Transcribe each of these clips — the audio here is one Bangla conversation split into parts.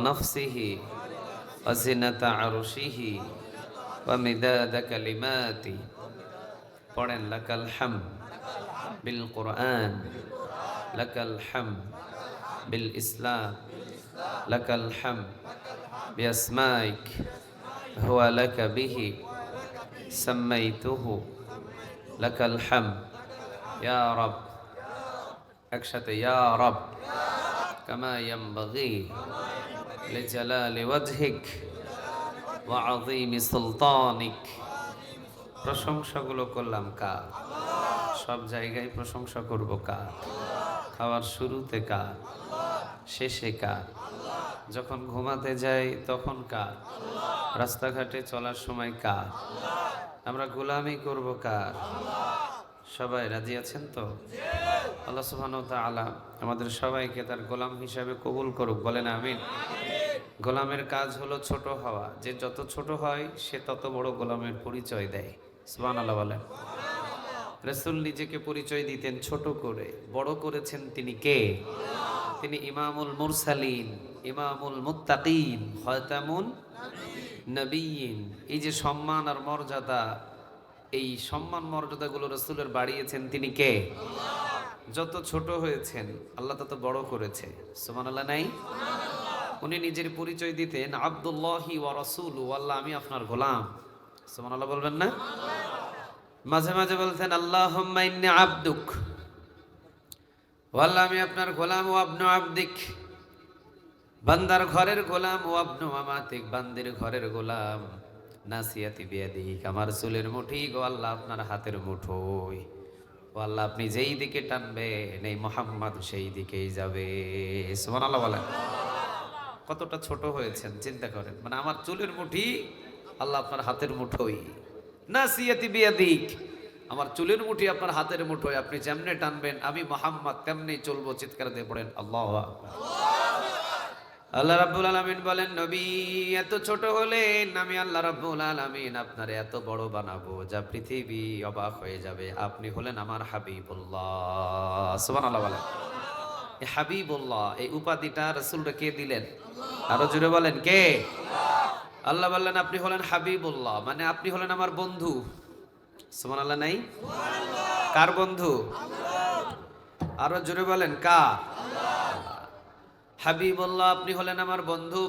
نفسه وزنة عرشه ومداد كلماته পড়েন লাকাল হামদ বিল কোরআন লাকাল হামদ বিল ইসলাম লাকাল হামদ বিআসমাইক হুয়া লাকা বিহি সাম্মাইতুহু লাকাল হামদ ইয়া রব একসাথে ইয়া রব কামা ইয়ানবাগি লিজালালি ওয়াজহিক ওয়া আযীমি সুলতানিক। প্রশংসাগুলো করলাম কার? সব জায়গায় প্রশংসা করব কার? খাওয়ার শুরুতে কার, শেষে কার, যখন ঘুমাতে যাই তখন কার, রাস্তাঘাটে চলার সময় কার? আমরা গোলামি করব কার? সবাই রাজি আছেন তো? আল্লাহ সুবহানাহু ওয়া তাআলা আমাদের সবাইকে তার গোলাম হিসাবে কবুল করুক, বলেন আমিন। গোলামের কাজ হলো ছোট হওয়া, যে যত ছোট হয় সে তত বড় গোলামের পরিচয় দেয়। সুবহানাল্লাহ বলেন। রাসূল নিজেকে পরিচয় দিতেন ছোট করে, বড় করেছেন তিনি কে? তিনি ইমামুল মুরসালিন, ইমামুল মুত্তাকিন, খাতামুন নবিয়্যিন। এই যে সম্মান আর মর্যাদা, এই সম্মান মর্যাদাগুলো রাসূলের বাড়িয়েছেন তিনি কে? যত ছোট হয়েছেন আল্লাহ তত বড় করেছে। সুবহানাল্লাহ নাই? উনি নিজের পরিচয় দিতেন আব্দুল্লাহি ওয়া রাসূলুহু, আল্লাহ আমি আপনার গোলাম। সুবহানাল্লাহ বলবেন না? মাঝে মাঝে বলতেন আল্লাহুম্মা ইন্নী আবদুক, ও আল্লাহ আমি আপনার গোলাম, ও আবনু আবদিক, বান্দার ঘরের গোলাম, ও আবনু আমাতিক, বান্দির ঘরের গোলাম, নাসিয়াতি বিয়াদিক, আমার চুলের মুঠি গো আল্লাহ আপনার হাতের মুঠোয়, ও আল্লাহ আপনি যেই দিকে টানবেন এই মুহাম্মদ সেই দিকেই যাবে। সুবহানাল্লাহ বলেন। কতটা ছোট হয়েছেন চিন্তা করেন, মানে আমার চুলের মুঠি আল্লাহ আপনার হাতের মুঠোই, নাসিয়াতি বিয়াদিক, আমার চুলের মুঠি আপনার হাতের মুঠোয়, আপনি যেমনে টানবেন আমি মুহাম্মদ তেমনি চলবো। চিৎকার দিয়ে পড়েন আল্লাহু আকবার। আল্লাহ রাব্বুল আলামিন বলেন নবী এত ছোট হলেন, আমি আল্লাহ রাব্বুল আলামিন আপনারে এত বড় বানাবো যা পৃথিবী অবাক হয়ে যাবে। আপনি হলেন আমার হাবিবুল্লাহ। সুবহানাল্লাহ বলেন। এই হাবিবুল্লাহ এই উপাধিটা রাসূলকে কে দিলেন? আরো জোরে বলেন কে? আল্লাহ বললেন আপনি হলেন হাবিবুল্লাহ, মানে আপনি হলেন আমার বন্ধু। সুবহানাল্লাহ নাই? কার বন্ধু? আরো জোরে বলেন কার? হাবিবুল্লাহ আপনি হলেন আমার বন্ধু।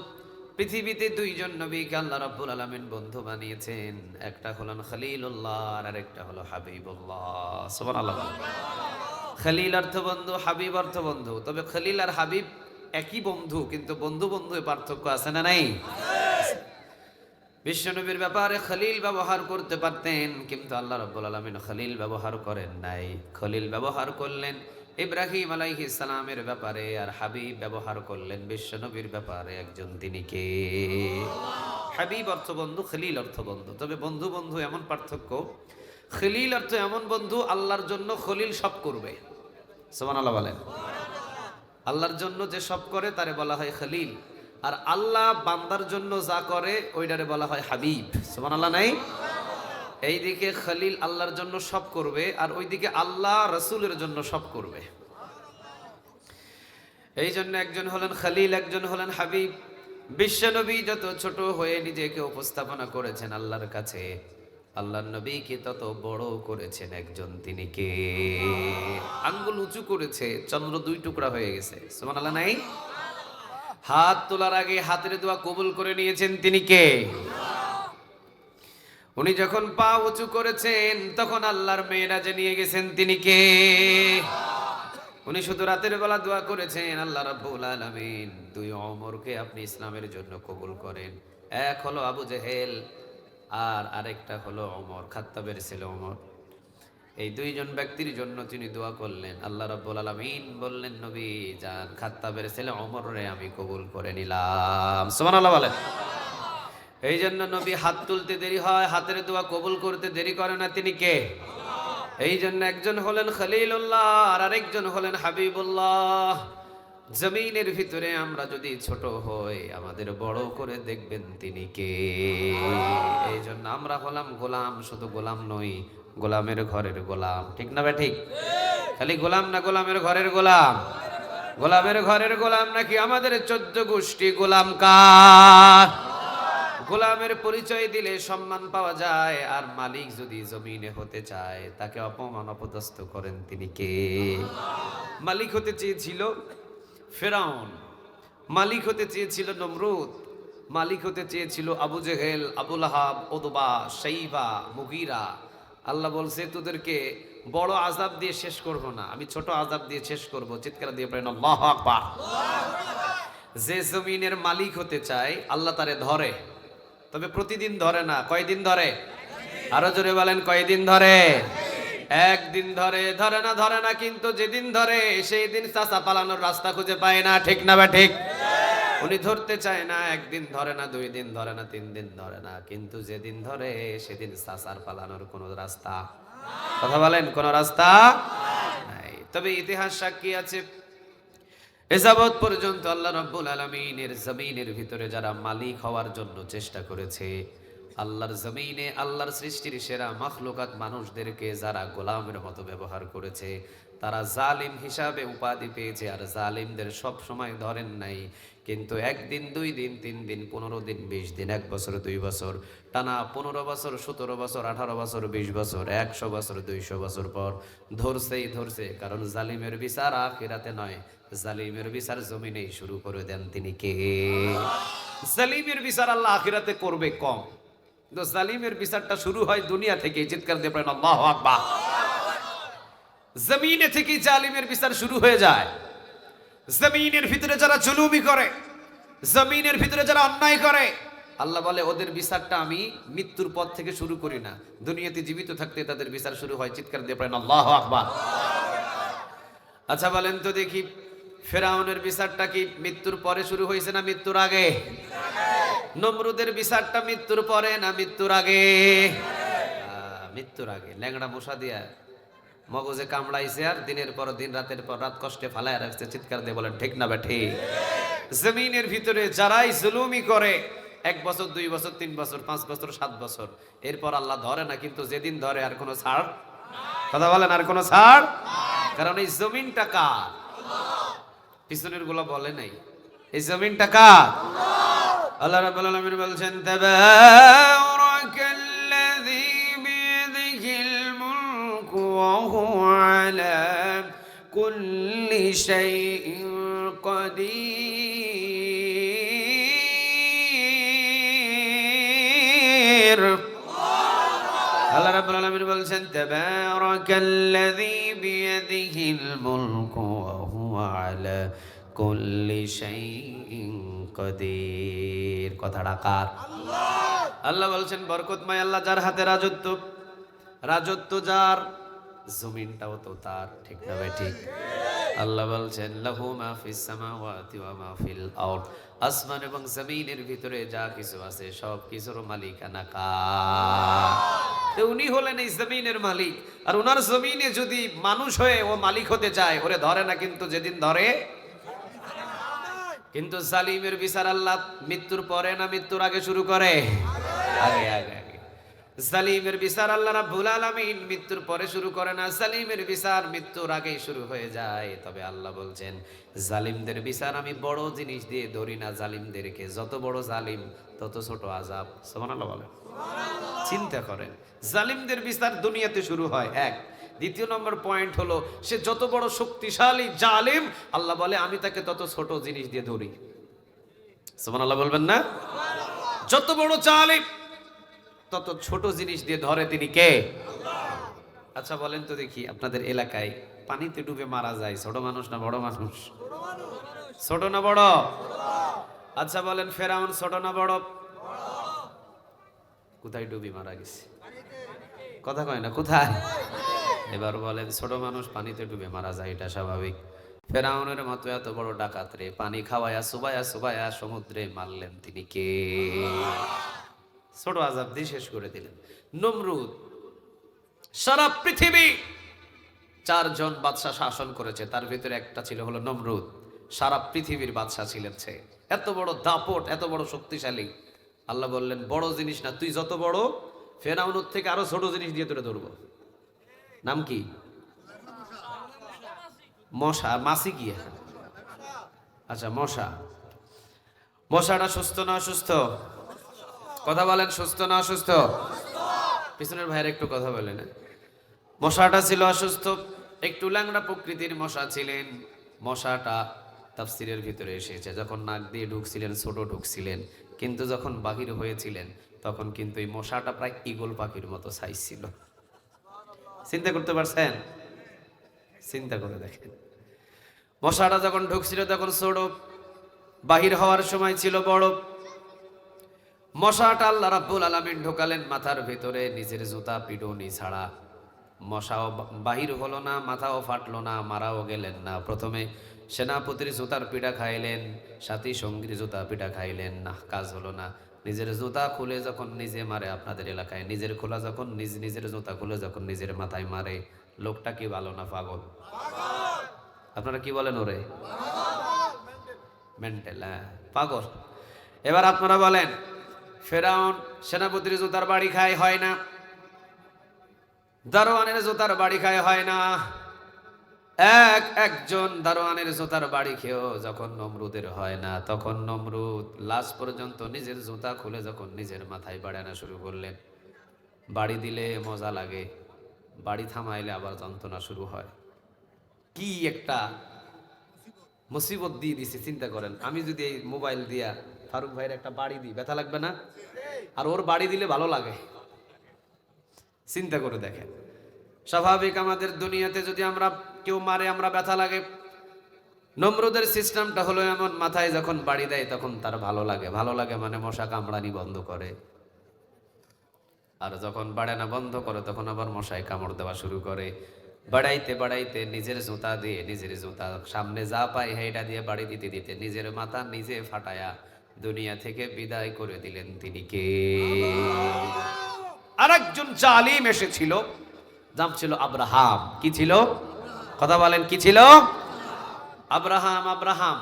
পৃথিবীতে দুইজন নবীকে আল্লাহ রাব্বুল আলামিন বন্ধু বানিয়েছেন, একটা হলেন খলিলুল্লাহ আর আরেকটা হলো হাবিবুল্লাহ। সুবহানাল্লাহ। খলিল অর্থ বন্ধু, হাবিব অর্থ বন্ধু। তবে খলিল আর হাবিব একই বন্ধু, কিন্তু বন্ধু বন্ধু পার্থক্য আছে না নাই? বিশ্বনবীর ব্যাপারে খলিল ব্যবহার করতে পারতেন, কিন্তু আল্লাহ রাব্বুল আলামিন খলিল ব্যবহার করেন নাই। খলিল ব্যবহার করলেন ইব্রাহিম আলাইহিস সালামের ব্যাপারে, আর হাবিব ব্যবহার করলেন বিশ্বনবীর ব্যাপারে। একজন তিনি কে? হাবিব অর্থ বন্ধু, খলিল অর্থ বন্ধু। তবে বন্ধু বন্ধু এমন পার্থক্য, খলিল অর্থ এমন বন্ধু আল্লাহর জন্য খলিল সব করবে। সুবহানাল্লাহ বলেন। আল্লাহর জন্য যে সব করে তারে বলা হয় খলিল, আর আল্লাহ বান্দার জন্য যা করে ওইটারে বলা হয় হাবিব। সুবহানাল্লাহ নাই? এইদিকে খলিল আল্লাহর জন্য সব করবে, আর ওইদিকে আল্লাহ রাসূলের জন্য সব করবে। এই জন্য একজন হলেন খলিল, একজন হলেন হাবিব। বিশ্বনবী যত ছোট হয়ে নিজেকে উপস্থাপনা করেছেন আল্লাহর কাছে, আল্লাহর নবীকে তত বড় করেছেন একজন তিনি কে? আঙ্গুল উঁচু করেছে, চন্দ্র দুই টুকরা হয়ে গেছে। সুবহানাল্লাহ নাই? হাত তোলার আগে হাতের দোয়া কবুল করে নিয়েছেন তিনি কে? উনি যখন পা উঁচু করেছেন তখন আল্লাহর মেরাজে নিয়ে গেছেন তিনি কে? উনি শুধু রাতের বেলা দোয়া করেছেন আল্লাহ রাব্বুল আলামিন দুই ওমরকে আপনি ইসলামের জন্য কবুল করেন। এক হলো আবু জেহেল আর আরেকটা হলো ওমর, খাত্তাবের ছেলে ওমর। এই দুইজন ব্যক্তির জন্য তিনি দোয়া করলেন। আল্লাহ রাব্বুল আলামিন বললেন নবী যান, খাত্তাবের ছেলে ওমররে আমি কবুল করে নিলাম। সুবহানাল্লাহ বলেন। এই জন্য নবী হাত তুলতে দেরি হয়, হাতের দোয়া কবুল করতে দেরি করে না। তিনি কে? এই জন্য একজন হলেন খলিলুল্লাহ আর আরেকজন হলেন হাবিবুল্লাহ। জমিনের ভিতরে আমরা যদি ছোট হই, আমাদের বড় করে দেখবেন তিনি কে? এই জন্য আমরা হলাম গোলাম, শুধু গোলাম নই, গোলামের ঘরের গোলাম। ঠিক না ভাই? ঠিক। খালি গোলাম না, গোলামের ঘরের গোলাম। গোলামের ঘরের গোলাম নাকি আমাদের 14 গোষ্ঠী গোলাম কার? গোলামের পরিচয় দিলে সম্মান পাওয়া যায়, আর মালিক যদি জমিনে হতে চায় তাকে অপমান অপদস্থ করেন তিনি কে? মালিক হতে চেয়েছিল ফেরাউন, মালিক হতে চেয়েছিল নমরুদ, মালিক হতে চেয়েছিল আবু জেহেল, আবুল আহাব, উতবা, শাইবা, মুগীরা। আল্লাহ বলছে তোদেরকে বড় আযাব দিয়ে শেষ করব না, আমি ছোট আযাব দিয়ে শেষ করব। চিৎকার দিয়ে পড়েন আল্লাহু আকবার। যে জমিনের মালিক হতে চায় আল্লাহ তারে ধরে, তবে প্রতিদিন ধরে না। কয়দিন ধরে? আরো জোরে বলেন, কয়দিন ধরে? একদিন ধরে। ধরে না, কিন্তু যেদিন ধরে সেই দিন চাচা পালানোর রাস্তা খুঁজে পায় না। ঠিক না বা ঠিক? উনি ধরতে চায় না, একদিন ধরে না, 2 দিন ধরে না, 3 দিন ধরে না, কিন্তু যেদিন ধরে সেদিন চাচার পালানোর কোনো রাস্তা, কথা বলেন, কোনো রাস্তা নাই। তবে ইতিহাস সাক্ষী আছে, এযাবৎ পর্যন্ত আল্লাহ রাব্বুল আলামিনের জমিনের ভিতরে যারা মালিক হওয়ার জন্য চেষ্টা করেছে, আল্লাহর জমিনে আল্লাহর সৃষ্টির সেরা মাখলুকাত মানুষদেরকে যারা গোলামের মতো ব্যবহার করেছে, তারা জালিম হিসাবে উপাধি পেয়েছে। আর জালিমদের সব সময় ধরেন নাই, কিন্তু 1 দিন, 2 দিন, 3 দিন, 15 দিন, 20 দিন, 1 বছর, 2 বছর, টানা 15 বছর, 17 বছর, 18 বছর, 20 বছর, 100 বছর, 200 বছর পর ধরছে। কারণ জালিমের বিচার আখিরাতে নয়, জালিমের বিচার জমিনেই শুরু করে দেন তিনি কে? জালিমের বিচার আল্লাহ আখিরাতে করবে কম, কিন্তু জালিমের বিচারটা শুরু হয় দুনিয়া থেকে। চিৎকার দিয়ে পড়েন আল্লাহু আকবার। জমিনে থেকে জালিমের বিচার শুরু হয়ে যায়। জমিনের ভিতরে যারা জুলুমি করে, জমিনের ভিতরে যারা অন্যায় করে, আল্লাহ বলে ওদের বিচারটা আমি মৃত্যুর পর থেকে শুরু করি না, দুনিয়াতে জীবিত থাকতে তাদের বিচার শুরু হয়। চিৎকার দিয়ে পড়েন আল্লাহু আকবার। আচ্ছা বলেন তো দেখি, ফেরাউনের বিচারটা কি মৃত্যুর পরে শুরু হয়েছে না মৃত্যুর আগে? নমরুদের বিচারটা মৃত্যুর পরে না মৃত্যুর আগে? মৃত্যুর আগে। ল্যাংড়া মশা দিয়া মগজে কামড়াইছে, আর দিনের পর দিন, রাতের পর রাত কষ্টে ফালায় রাখছে। চিৎকার দিয়ে বলেন ঠিক না বে ঠিক? জমিনের ভিতরে যারাই জুলুমি করে, 1 বছর, 2 বছর, 3 বছর, 5 বছর, 7 বছর, এরপর আল্লাহ ধরে না, কিন্তু যেদিন ধরে আর কোনো ছাড়, কথা বলেন, আর কোনো ছাড়। কারণ এই জমিনটা কার? পিছনের গুলো বলে নাই, এই জমিনটা কার? আল্লাহ রাব্বুল আলামিন বলছেন, তাবারাকাল্লাযী বিয়াদিহিল মুলকু ওয়া হুয়া আলা কুল্লি শাইইন কাদির। আল্লাহ রাব্বুল আলামিন বলছেন, তাবারাকাল্লাযী বিয়াদিহিল মুলকু ওয়া হুয়া আলা কুল্লি শাইইন কাদির। কথাটা কার? আল্লাহ বলছেন বরকতময় আল্লাহ, যার হাতে রাজত্ব, রাজত্ব যার, জমিনটাও তো তার। ঠিক না ভাই ঠিক? আল্লাহ বলছেন লাহু মা ফিস সামাওয়াতি ওয়া মা ফিল আরদ, আসমান এবং জমিনের ভিতরে যা কিছু আছে সব কিছুর মালিকানা কার? তো উনি হলেন এই জমিনের মালিক। আর ওনার জমিনে যদি মানুষ হয়ে ও মালিক হতে চায়, ওরে ধরে না, কিন্তু যেদিন ধরে। কিন্তু জালিমের বিচার আল্লাহ মৃত্যুর পরে না মৃত্যুর আগে শুরু করে? আগে আগে আগে। জালিমের বিচার আল্লাহ রাব্বুল আলামিন মৃত্যুর পরে শুরু করে না, জালিমের বিচার মৃত্যুর আগেই শুরু হয়ে যায়। তবে আল্লাহ বলছেন জালিমদের বিচার আমি বড় জিনিস দিয়ে ধরি না, জালিমদেরকে যত বড় জালিম তত ছোট আযাব। সুবহানাল্লাহ বলেন। চিন্তা করেন, জালিমদের বিচার দুনিয়াতে শুরু হয়, 1। দ্বিতীয় নম্বর পয়েন্ট হলো, সে যত বড় শক্তিশালী জালিম, আল্লাহ বলে আমি তাকে তত ছোট জিনিস দিয়ে ধরি। সুবহানাল্লাহ বলবেন না? যত বড় জালিম তত ছোট জিনিস দিয়ে ধরে তিনি কে? আচ্ছা বলেন তো দেখি, আপনাদের এলাকায় পানিতে ডুবে মারা যায় ছোট মানুষ না বড় মানুষ? ছোট না বড়? আচ্ছা বলেন, ফেরাউন ছোট না বড়? কোথায় ডুবে মারা গেছে? কথা কয় না, কোথায়? এবার বলেন, ছোট মানুষ পানিতে ডুবে মারা যায়, এটা স্বাভাবিক। ফেরাউনের মতো এত বড় ডাকাত রে পানি খাওয়ায়া সুবায়া সমুদ্রে মারলেন তিনি কে? ছোট আযাব দিয়ে শেষ করে দিলেন। নমরুদ সারা পৃথিবী 4 জন বাদশা শাসন করেছে, তার ভিতরে একটা ছিল হলো নমরুদ। সারা পৃথিবীর বাদশা ছিলেন সে, এত বড় দাপট, এত বড় শক্তিশালী। আল্লাহ বললেন বড় জিনিস না, তুই যত বড়, ফেরাউনের থেকে আরো ছোট জিনিস দিয়ে তোরে ধরবো। নাম কি? মশা, মাছি কি? আচ্ছা, মশাটা সুস্থ না অসুস্থ? কথা বলেন, সুস্থ না অসুস্থ? পিছনের ভাইয়ের একটু কথা বলেন। মশাটা ছিল অসুস্থ, একটু ল্যাংড়া প্রকৃতির মশা ছিলেন। মশাটা তাফসিরের ভিতরে এসেছে, যখন নাক দিয়ে ঢুকছিলেন ছোট ঢুকছিলেন, কিন্তু যখন বাহির হয়েছিলেন তখন কিন্তু এই মশাটা প্রায় ঈগল পাখির মতো সাইজ ছিল। চিন্তা করতে পারছেন? চিন্তা করে দেখেন, মশাটা যখন ঢুকছিল তখন ছোট, বাহির হওয়ার সময় ছিল বড়। মশাটা আল্লাহ রাব্বুল আলামিন ঢোকালেন মাথার ভিতরে, নিজের জুতা পিডনি ছাড়া। মশাও বাহির হলো না, মাথাও ফাটলো না, মারাও গেলেন না। প্রথমে সেনাপতির জুতার পিঠা খাইলেন, সাথী সঙ্গীর জুতা পিঠা খাইলেন, না, কাজ হলো না। নিজের জুতা খুলে যখন নিজে মারে আপনাদের এলাকায়, নিজের খোলা যখন নিজের জুতা খুলে যখন নিজের মাথায় মারে, লোকটা কি ভালো না পাগল? আপনারা কি বলেন ওরে? মেন্টাল, হ্যাঁ, পাগল। এবার আপনারা বলেন, ফেরাউন সেনাপতির জুতার বাড়ি খায়, হয় না? দারোয়ানের জুতার বাড়ি খায়, হয় না? একজন দারোয়ানের জুতার বাড়ি খেয়েও যখন নমরুদের হয় না, তখন নমরুদ লাস্ট পর্যন্ত নিজের জুতা খুলে যখন নিজের মাথায় বাড়ানো শুরু করলেন। বাড়ি দিলে মজা লাগে, বাড়ি থামাইলে আবার যন্ত্রণা শুরু হয়। কি একটা মুসিবত দিয়ে দিছে, চিন্তা করেন। আমি যদি এই মোবাইল দিয়া ফারুক ভাইয়ের একটা বাড়ি দিই, ব্যথা লাগবে না? আর ওর বাড়ি দিলে ভালো লাগে। চিন্তা করে দেখেন, স্বাভাবিক আমাদের দুনিয়াতে যদি আমরা কেউ মারে আমরা ব্যথা লাগে। নমরুদের সিস্টেমটা হলো এমন, মাথায় যখন বাড়ি দেয় তখন তার ভালো লাগে। ভালো লাগে মানে মশা কামড়ানি বন্ধ করে, আর যখন বাড়ানো বন্ধ করে তখন আবার মশায় কামড় দেওয়া শুরু করে। বাড়াইতে বাড়াইতে নিজের জুতা দিয়ে, নিজের জুতা সামনে যা পায় সেইটা দিয়ে বাড়ি দিতে দিতে নিজের মাথা নিজে ফাটায়া দুনিয়া থেকে বিদায় করে দিলেন। তিনি কে? আরেকজন জালিম এসেছিল, নাম ছিল আব্রাহাম। কি ছিল? কথা বলেন, কি ছিল? আব্রাহাম।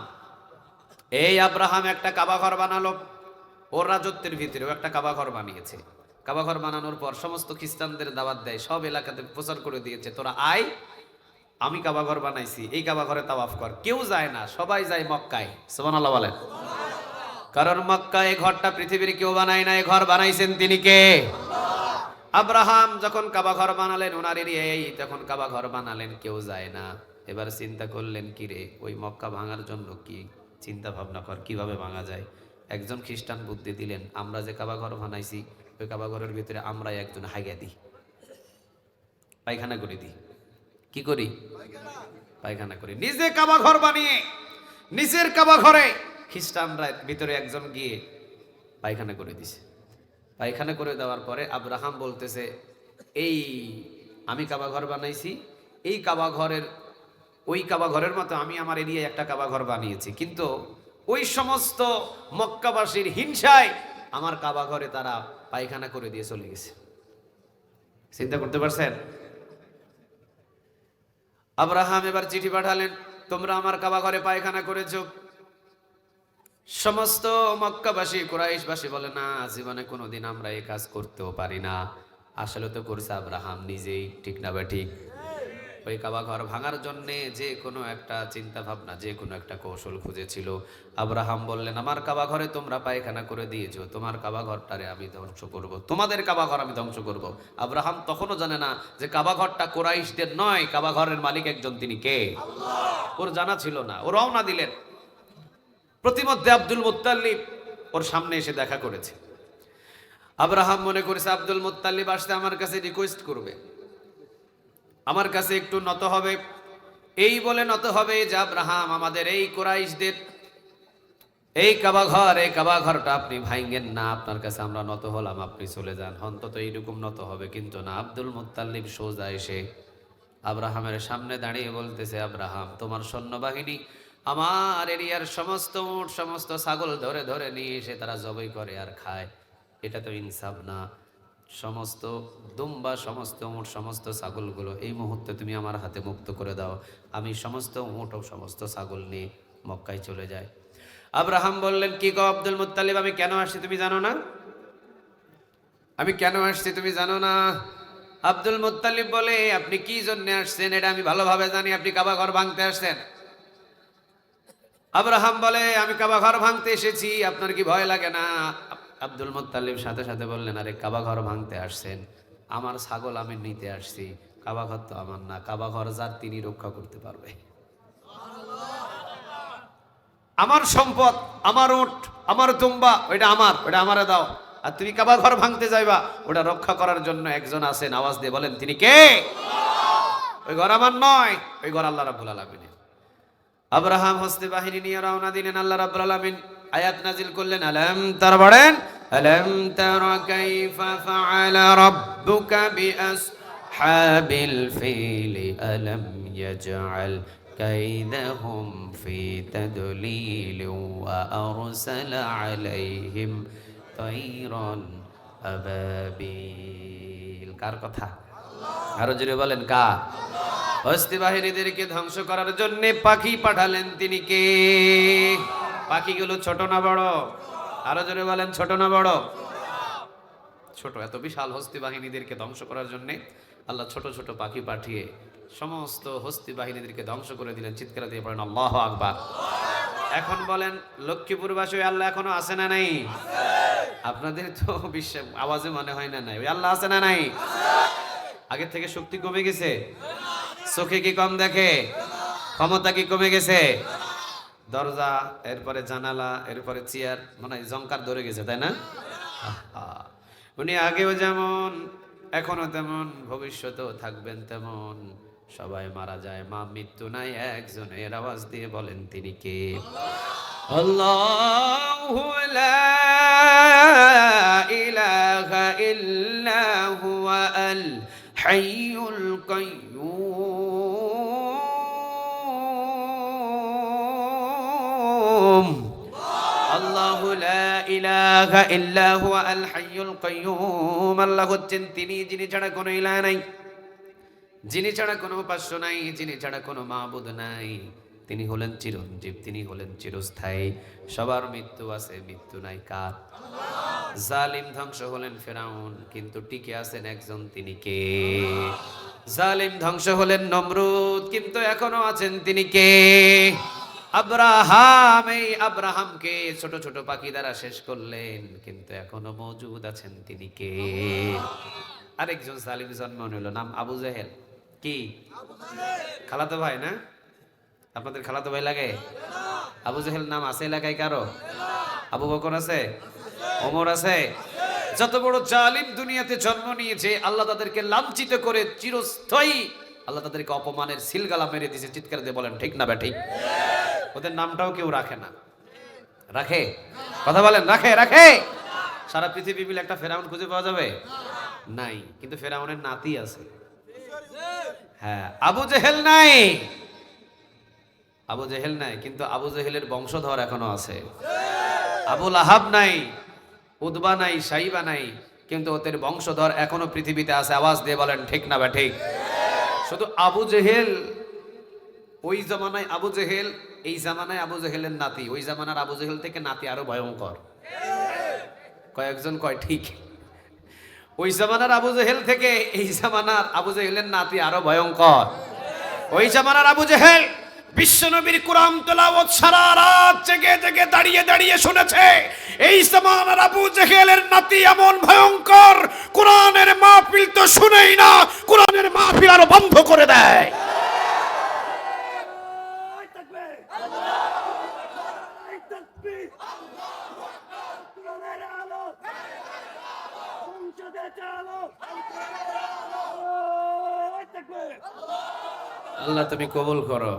এই আব্রাহাম একটা কাবাঘর বানালো। ওর রাজত্বের ভিতরেও একটা কাবাঘর বানিয়েছে। কাবাঘর বানানোর পর সমস্ত খ্রিস্টানদের দাওয়াত দেয়, সব এলাকাতে প্রচার করে দিয়েছে, তোরা আয়, আমি কাবাঘর বানাইছি, এই কাবাঘরে তাওয়াফ কর। কেউ যায় না, সবাই যায় মক্কায়। সুবহানাল্লাহ বলেন। কারণ মক্কায় এই ঘরটা পৃথিবীর কেউ বানায় না, এই ঘর বানাইছেন তিনি কে? আব্রাহাম যখন কাবাঘর বানালেন ওনার এরিয়ায়, তখন কাবাঘর বানালেন, কেউ যায় না। এবার চিন্তা করলেন, কি রে, ওই মক্কা ভাঙার জন্য কি চিন্তা ভাবনা কর, কিভাবে ভাঙা যায়। একজন খ্রিস্টান বুদ্ধি দিলেন, আমরা যে কাবাঘর বানাইছি ওই কাবাঘরের ভিতরে আমরাই একজন হাইগা দিই, পায়খানা করে দিই। কি করি? পায়খানা করি। নিজে কাবাঘর বানিয়ে নিজের কাবাঘরে খ্রিস্টানরা ভিতরে একজন গিয়ে পায়খানা করে দিছে। পায়খানা করে দেওয়ার পরে আব্রাহাম বলতেছে, এই আমি কাবাঘর বানাইছি, এই কাবাঘরের ওই কাবাঘরের মতো আমি আমার এরিয়ায় একটা কাবাঘর বানিয়েছি, কিন্তু ওই সমস্ত মক্কাবাসীর হিংসায় আমার কাবাঘরে তারা পায়খানা করে দিয়ে চলে গেছে। চিন্তা করতে পারছেন? আব্রাহাম এবার চিঠি পাঠালেন, তোমরা আমার কাবাঘরে পায়খানা করেছো। সমস্ত মক্কাবাসী কুরাইশবাসী বলে, না, জীবনে কোনোদিন আমরা এই কাজ করতেও পারি না। আসলে তো করছে আব্রাহাম নিজেই, ঠিক না ঠিক? ওই কাবাঘর ভাঙার জন্যে যে কোনো একটা চিন্তা ভাবনা, যে কোনো একটা কৌশল খুঁজেছিল। আব্রাহাম বললেন, আমার কাবাঘরে তোমরা পায়খানা করে দিয়েছো, তোমার কাবাঘরটারে আমি ধ্বংস করব, তোমাদের কাবাঘর আমি ধ্বংস করব। আব্রাহাম তখনও জানে না যে কাবাঘরটা কুরাইশদের নয়, কাবাঘরের মালিক একজন, তিনি কে? আল্লাহ। ওর জানা ছিল না। ও রওনা দিলেন। প্রতিমধ্যে আব্দুল মুত্তালিব ওর সামনে এসে দেখা করেছে। আব্রাহাম মনে করেছে আব্দুল মুত্তালিব আসতে আমার কাছে রিকোয়েস্ট করবে, আমার কাছে একটু নত হবে। এই বলে নত হবে যে, আব্রাহাম, আমাদের এই কুরাইশদের এই কাবাঘরটা আপনি ভাঙেন না, আপনার কাছে আমরা নত হলাম, আপনি চলে যান, অন্তত এইরকম নত হবে। কিন্তু না, আব্দুল মুত্তালিব সোজা এসে আব্রাহামের সামনে দাঁড়িয়ে বলতেছে, আব্রাহাম, তোমার সৈন্যবাহিনী আমার এরিয়ার সমস্ত উট, সমস্ত ছাগল ধরে ধরে নিয়ে এসে তারা জবাই করে আর খায়, এটা তো ইনসাফ না। সমস্ত দুম্বা, সমস্ত উট, সমস্ত ছাগলগুলো এই মুহূর্তে তুমি আমার হাতে মুক্ত করে দাও, আমি সমস্ত উট ও সমস্ত ছাগল নিয়ে মক্কায় চলে যাই। আব্রাহাম বললেন, কি গো আব্দুল মুত্তালিব, আমি কেন আসছি তুমি জানো না? আমি কেন আসছি তুমি জানো না? আব্দুল মুত্তালিব বলে, আপনি কি জন্য আসছেন এটা আমি ভালোভাবে জানি, আপনি কাবাঘর ভাঙতে আসছেন। আব্রাহাম বলে, আমি কাবা ঘর ভাঙতে এসেছি, আপনার কি ভয় লাগে না? আব্দুল মুত্তালিব সাথে সাথে বললেন, আরে কাবা ঘর ভাঙতে আসছেন, আমার ছাগল আমি নিতে আসছি, কাবা ঘর তো আমার না, কাবা ঘর যার তিনি রক্ষা করতে পারবে। আমার সম্পদ, আমার উট, আমার দুম্বা, ওইটা আমার, ওইটা আমারে দাও। আর তুমি কাবা ঘর ভাঙতে যাইবা, ওটা রক্ষা করার জন্য একজন আছেন, আওয়াজ দিয়ে বলেন তিনি কে? ওই ঘর আমার নয়, ওই ঘর আল্লাহ রাব্বুল আলামিনের। আব্রাহাম হস্তে বাহিনী নিয়ে রওনা দিলেন। আল্লাহ রাব্বুল আলামিন আয়াত নাজিল করলেন, আলাম তারা পড়েন, আলাম তারা কাইফা ফাআলা রাব্বুকা বিআসহাবিল ফিল আলাম ইয়াজআল কাইদাহুম ফি তাদলিল ওয়া আরসালা আলাইহিম তায়রান আবাবিল। কার কথা? আরো জোরে বলেন কার? হস্তি বাহিনীদেরকে ধ্বংস করার জন্য পাখি পাঠালেন, তিনি কে? পাখিগুলো ছোট না বড়? আরো জোরে বলেন, ছোট না বড়? ছোট। এত বিশাল হস্তি বাহিনীদেরকে ধ্বংস করার জন্য আল্লাহ ছোট ছোট পাখি পাঠিয়ে সমস্ত হস্তি বাহিনীদেরকে ধ্বংস করে দিলেন। চিৎকার দিয়ে পড়েন আল্লাহু আকবার। এখন বলেন, লক্ষ্মীপুরবাসী ওই আল্লাহ এখনো আছে না নাই? আপনাদের তো বিশ্বাস আওয়াজে মনে হয় না নাই, ওই আল্লাহ আছে না নাই? আগের থেকে শক্তি কমে গেছে? চোখে কি কম দেখে? ক্ষমতা কি কমে গেছে? দরজা, এরপরে জানালা, এরপরে চেয়ার, মানে জংকার ধরে গেছে, তাই না? উনি আগেও যেমন, এখনো তেমন, ভবিষ্যতেও থাকবেন তেমন। সবাই মারা যায়, মা মৃত্যু নাই একজনের। আওয়াজ দিয়ে বলেন তিনি কে? আল্লাহু লা ইলাহা ইল্লা হুয়া আল হাইয়ুল কাইয়্যুম। আল্লাহু লা ইলাহা ইল্লা হুয়া আল হাইয়ুল কাইয়্যুম। আল্লাহ হচ্ছেন তিনি, যিনি ছাড়া কোনো ইলাহ নাই, যিনি ছাড়া কোনো উপাস্য নাই, যিনি ছাড়া কোনো মাবুদ নাই। তিনি হলেন চিরঞ্জীব, তিনি হলেন চিরস্থায়ী। সবার মৃত্যু আছে, মৃত্যু নাই কার? জালিম ধ্বংস হলেন ফেরাউন, কিন্তু টিকে আছেন একজন, তিনি কে? জালিম ধ্বংস হলেন নমরুদ, কিন্তু এখনো আছেন, তিনি কে? আব্রাহাম, এই আব্রাহামকে ছোট ছোট পাখি দ্বারা শেষ করলেন, কিন্তু এখনো মজুদ আছেন, তিনি কে? আরেকজন জালিম জন্ম নিল, নাম আবু জেহেল। কি? খালাতো ভাই না? আপনাদের খালাতো ভাই লাগে? আবু জেহেল নাম আছে এলাকায় কারো? আবু বকর আছে, ওমর আছে। যত বড় জালিম দুনিয়াতে জন্ম নিয়েছে, আল্লাহ তাদেরকে লাঞ্ছিত করে চিরস্থায়ী আল্লাহ তাদেরকে অপমানের সিলগালা মেরে দিয়েছে। চিৎকার দিয়ে বলেন ঠিক না ব্যাঠিক? ওদের নামটাও কেউ রাখে না। রাখে? কথা বলেন, রাখে? রাখে? সারা পৃথিবী মিলে একটা ফেরাউন খুঁজে পাওয়া যাবে? নাই। কিন্তু ফেরাউনের নাতি আছে। হ্যাঁ, আবু জেহেল নাই, আবু জেহেল নাই, কিন্তু আবু জেহেলের বংশধর এখনো আছে। আবু লাহাব নাই, উতবা নাই, সাইবা নাই, কিন্তু ওদের বংশধর এখনো পৃথিবীতে আছে। আওয়াজ দিয়ে বলেন ঠিক না ব্যাঠিক? শুধু আবু জেহেল, ওই জামানায় আবু জেহেল, এই জামানায় আবু জেহেলের নাতি, ওই জামানার আবু জেহেল থেকে নাতি আরো ভয়ঙ্কর। কয়েকজন কয় ঠিক, ওই জামানার আবু জেহেল থেকে এই জামানার আবু জেহেলের নাতি আরো ভয়ঙ্কর। ওই জামানার আবু জেহেল বিশ্বনবীর কোরআন তেলাওয়াত সারা রাত জেগে জেগে দাঁড়িয়ে দাঁড়িয়ে শুনেছে। এই জামানার আবু জেহেলের নাতি এমন ভয়ঙ্কর, কোরআনের মাহফিল তো শুনেই না, কোরআনের মাহফিল আরো বন্ধ করে দেয়। আল্লাহ তুমি কবুল করো।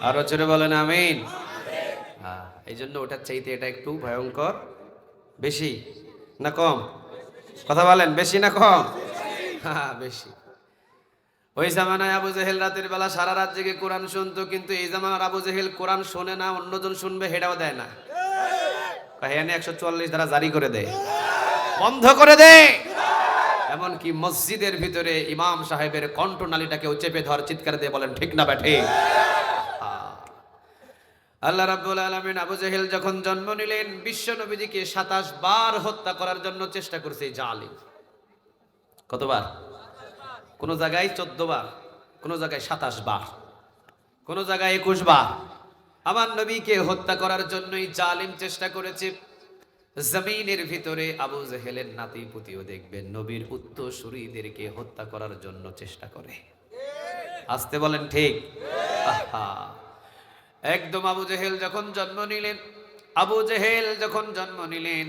আরো জোরে বলেন আমিন। এই জন্য ওটার চাইতে এটা একটু ভয়ঙ্কর। বেশি না কম? কথা বলেন, বেশি না কম? হ্যাঁ, বেশি। ওই জামানায় আবু জেহেল রাতের বেলা সারা রাত জেগে কোরআন শুনতো, কিন্তু এই জামানার আবু জেহেল কোরআন শোনে না, অন্যজন শুনবে হেটাও দেয় না। এখানে 144 ধারা জারি করে দেয়, বন্ধ করে দেয়। এমনকি মসজিদের ভিতরে ইমাম সাহেবের কণ্ঠনালীটাকেও চেপে ধর। চিৎকার দিয়ে বলেন ঠিক না ব্যাঠিক? আল্লাহ রাব্বুল আলামিন আবু জেহেল যখন জন্ম নিলেন, বিশ্ব নবীজিকে 27 বার হত্যা করার জন্য চেষ্টা করছে এই জালিম। কতবার? কোন জায়গায় 14 বার, কোন জায়গায় 27 বার, কোন জায়গায় 21 বার। আমার নবীকে হত্যা করার জন্যই জালিম চেষ্টা করেছে। জমিনের ভিতরে আবু জেহেলের নাতি পুতিও দেখবেন নবীর উত্তরসূরিদেরকে হত্যা করার জন্য চেষ্টা করে। আসতে বলেন ঠিক। আহা, একদম আবু জেহেল যখন জন্ম নিলেন, আবু জেহেল যখন জন্ম নিলেন,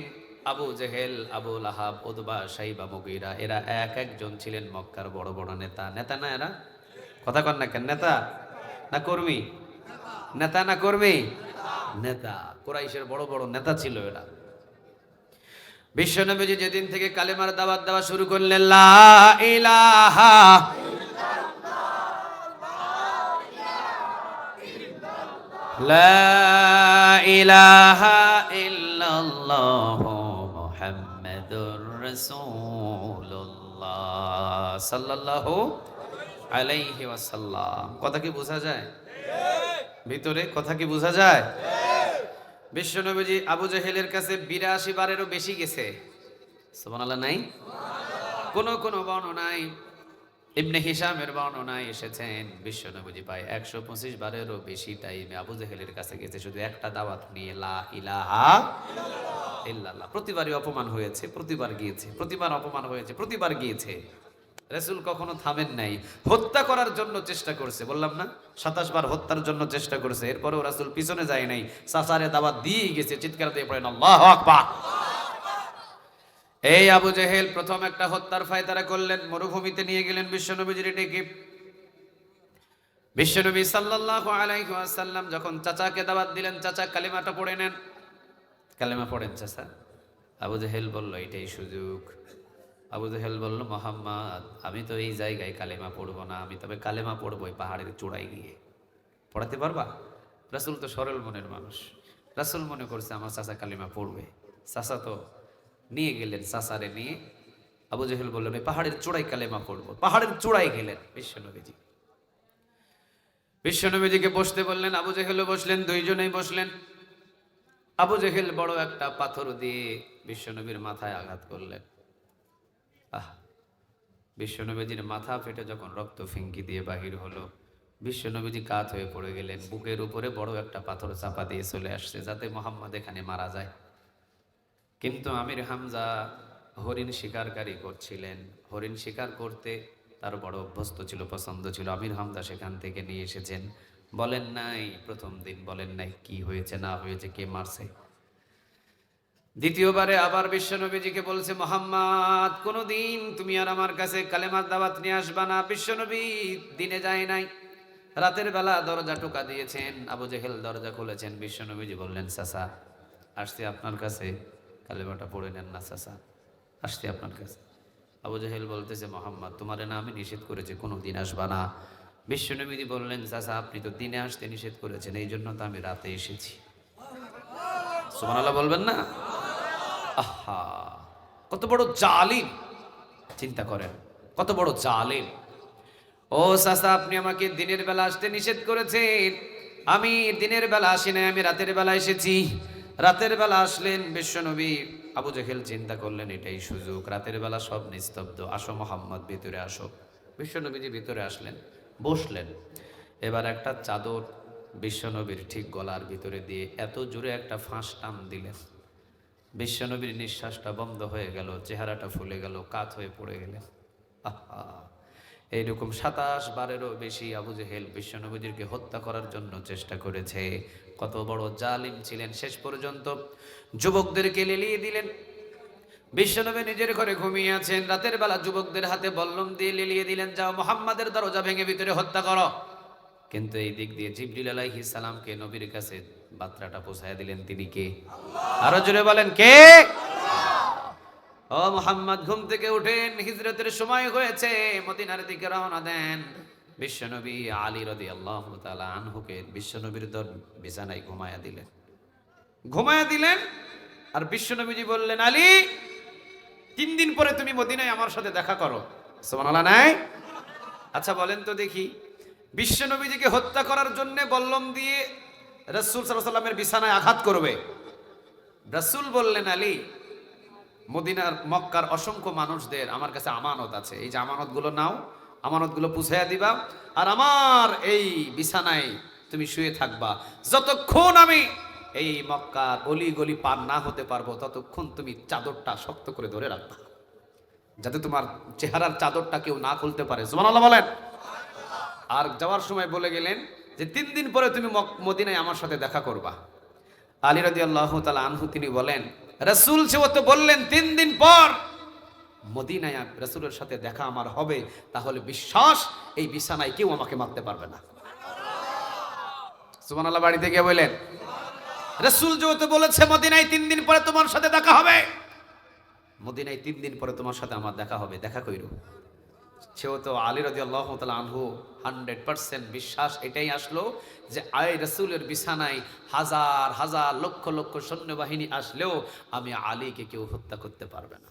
আবু জেহেল, আবু লাহাব, উতবা, সাইবা, মুগীরা এরা এক একজন ছিলেন মক্কার বড় বড় নেতা। নেতা না এরা? কথা কন না কেন? নেতা না কর্মী? নেতা না কর্মী? নেতা। কুরাইশের বড় বড় নেতা ছিল এরা। বিশ্বনবীজি যেদিন থেকে কালেমার দাওয়াত দেওয়া শুরু করলেন, লা ইলাহা লা ইলাহা ইল্লাল্লাহু মুহাম্মাদুর রাসূলুল্লাহ সাল্লাল্লাহু আলাইহি ওয়াসাল্লাম। কথা কি বোঝা যায়? ভিতরে কথা কি বোঝা যায়? বিশ্বনবীজি আবু জেহেলের কাছে ৮২ বারেরও বেশি গেছে। সুবহানাল্লাহ নাই? কোন বর্ণনায়, ইবনে হিশামের বর্ণনায় এসেছেন বিশ্বনবীজি প্রায় ১২৫ বারেরও বেশি টাইমে আবু জেহেলের কাছে গেছে শুধু একটা দাওয়াত নিয়ে, লা ইলাহা ইল্লাল্লাহ। প্রতিবারই অপমান হয়েছে, প্রতিবার গিয়েছে, প্রতিবার অপমান হয়েছে, প্রতিবার গিয়েছে। রাসূল কখনো থামেন নাই, হত্যা করার জন্য চেষ্টা করছে। বললাম না ২৭ বার হত্যার জন্য চেষ্টা করছে, এরপরেও রাসূল পিছনে যায় নাই, চাচারে দাওয়াত দিয়ে গেছে। চিৎকার দিয়ে পড়েন আল্লাহু আকবার। এই আবু জেহেল প্রথম একটা হত্যার ফায়দারা করলেন, মরুভূমিতে নিয়ে গেলেন বিশ্বনবীজির ডেকে। বিশ্বনবী সাল্লাল্লাহু আলাইহি ওয়াসাল্লাম যখন চাচাকে দাওয়াত দিলেন, চাচা কালিমাটা পড়ে নেন। কালিমা পড়েন চাচা। আবু জেহেল বলল এটাই সুযোগ। আবু জেহেল বলল, মোহাম্মদ আমি তো এই জায়গায় কালেমা পড়বো না, আমি তবে কালেমা পড়বো ওই পাহাড়ের চূড়ায় গিয়ে। পড়াতে পারবা? রাসূল তো সরল মনের মানুষ, রাসূল মনে করছে আমার চাচা কালেমা পড়বে। চাচা তো নিয়ে গেলেন, চাচারে নিয়ে আবু জেহেল বললেন ওই পাহাড়ের চূড়ায় কালেমা পড়বো। পাহাড়ের চূড়ায় গেলেন বিশ্বনবীজি। বিশ্বনবীজিকে বসতে বললেন, আবু জেহেলও বসলেন, দুইজনেই বসলেন। আবু জেহেল বড় একটা পাথর দিয়ে বিশ্বনবীর মাথায় আঘাত করলেন। বিশ্বনবীজির মাথা ফেটে যখন রক্ত ফিঙ্কি দিয়ে বাহির হলো, বিশ্বনবীজি কাত হয়ে পড়ে গেলেন। বুকের উপরে বড় একটা পাথর চাপা দিয়ে চলে আসছে যাতে মোহাম্মদ এখানে মারা যায়। কিন্তু আমির হামজা হরিণ শিকারকারী করছিলেন, হরিণ শিকার করতে তার বড় অভ্যস্ত ছিল, পছন্দ ছিল। আমির হামজা সেখান থেকে নিয়ে এসেছেন। বলেন নাই প্রথম দিন, বলেন নাই কি হয়েছে না হয়েছে, কে মারছে। দ্বিতীয়বারে আবার বিশ্বনবীজিকে বলছে, মোহাম্মদ কোনদিন তুমি আর আমার কাছে কালেমার দাওয়াত নিয়ে আসবা না। বিশ্বনবী দিনে যায় নাই, রাতের বেলা দরজা টোকা দিয়েছেন। আবু জেহেল দরজা খুলেছেন। বিশ্বনবীজি বললেন, চাচা আসছি আপনার কাছে, কালেমাটা পড়ে নেন না চাচা, আসছি আপনার কাছে। আবু জেহেল বলতেছে, মোহাম্মদ তোমারে না আমি নিষেধ করেছি কোনোদিন আসবা না। বিশ্বনবীজি বললেন, চাচা আপনি তো দিনে আসতে নিষেধ করেছেন, এই জন্য তো আমি রাতে এসেছি। সুবহানাল্লাহ বলবেন না? আহা, কত বড় জালিম, চিন্তা করেন কত বড় জালিম। ও চাচা আপনি আমাকে দিনের বেলা আসতে নিষেধ করেছেন, আমি দিনের বেলা আসি নাই, আমি রাতের বেলা এসেছি। রাতের বেলা আসলেন বিশ্বনবী। আবু জেহেল চিন্তা করলেন এটাই সুযোগ, রাতের বেলা সব নিস্তব্ধ, আসো মোহাম্মদ ভিতরে আসো। বিশ্বনবীজি ভিতরে আসলেন, বসলেন। এবার একটা চাদর বিশ্বনবীর ঠিক গলার ভিতরে দিয়ে এত জোরে একটা ফাঁস টান দিলেন, বিশ্বনবীর নিঃশ্বাসটা বন্ধ হয়ে গেল, চেহারাটা ফুলে গেল, কাত হয়ে পড়ে গেলেন। আহা, এইরকম ২৭ বারেরও বেশি আবু জেহেল বিশ্বনবীজিকে হত্যা করার জন্য চেষ্টা করেছে। কত বড় জালিম ছিলেন। শেষ পর্যন্ত যুবকদেরকে লেলিয়ে দিলেন। বিশ্বনবী নিজের ঘরে ঘুমিয়ে আছেন, রাতের বেলা যুবকদের হাতে বল্লম দিয়ে লেলিয়ে দিলেন, যাও মোহাম্মদের দরজা ভেঙে ভিতরে হত্যা করো। কিন্তু এই দিক দিয়ে জিবরিল আলাইহিস সালামকে নবীর কাছে বার্তাটা পৌঁছায় দিলেন। তিনি কে? আরো জোরে বলেন কে? ও মোহাম্মদ ঘুম থেকে উঠেন, হিজরতের সময় হয়েছে, মদিনার দিকে রওনা দেন। বিশ্বনবী আলী রাদিয়াল্লাহু তাআলা আনহুকে বিশ্বনবীর বিছানায় ঘুমায়া দিলেন। আর বিশ্বনবীজি বললেন, আলী ৩ দিন পরে তুমি মদিনায় আমার সাথে দেখা করো। সুবহানাল্লাহ নাই? আচ্ছা বলেন তো দেখি, বিশ্বনবীজিকে হত্যা করার জন্য বল্লম দিয়ে রাসূল সাল্লাল্লাহু আলাইহি ওয়াসাল্লামের বিছানায় আঘাত করবে। রাসূল বললেন, আলী মদিনার মক্কার অসংখ্য মানুষদের আমার কাছে আমানত আছে, এই যে আমানতগুলো নাও, আমানতগুলো পুছাইয়া দিবা, আর আমার এই বিছানায় তুমি শুয়ে থাকবা, যতক্ষণ আমি এই মক্কার অলি গলি পার না হতে পারবো ততক্ষণ তুমি চাদরটা শক্ত করে ধরে রাখবা, যাতে তোমার চেহারার চাদরটা কেউ না খুলতে পারে। সুবহানাল্লাহ বলেন। আর যাওয়ার সময় বলে গেলেন যে 3 দিন পরে তুমি মদিনায় আমার সাথে দেখা করবা। আলী রাদিয়াল্লাহু তাআলা আনহু তিনি বলেন, রাসূল যেহেতু বললেন 3 দিন পর মদিনায় রাসূলের সাথে দেখা আমার হবে, তাহলে বিশ্বাস এই বিছানায় কেউ আমাকে মারতে পারবে না। সুবহানাল্লাহ বাড়িতে গিয়ে বলেন, রাসূল যেহেতু বলেছে মদিনায় 3 দিন পরে তোমার সাথে দেখা হবে, মদিনায় 3 দিন পরে তোমার সাথে আমার দেখা হবে, দেখা কইরো। সেহেতু আলী রাদিয়াল্লাহু তাআলা আনহু 100% বিশ্বাস এটাই আসলো যে আয় রাসূলের বিছানায় হাজার হাজার লক্ষ লক্ষ সৈন্যবাহিনী আসলেও আমি আলীকে কেউ হত্যা করতে পারবে না।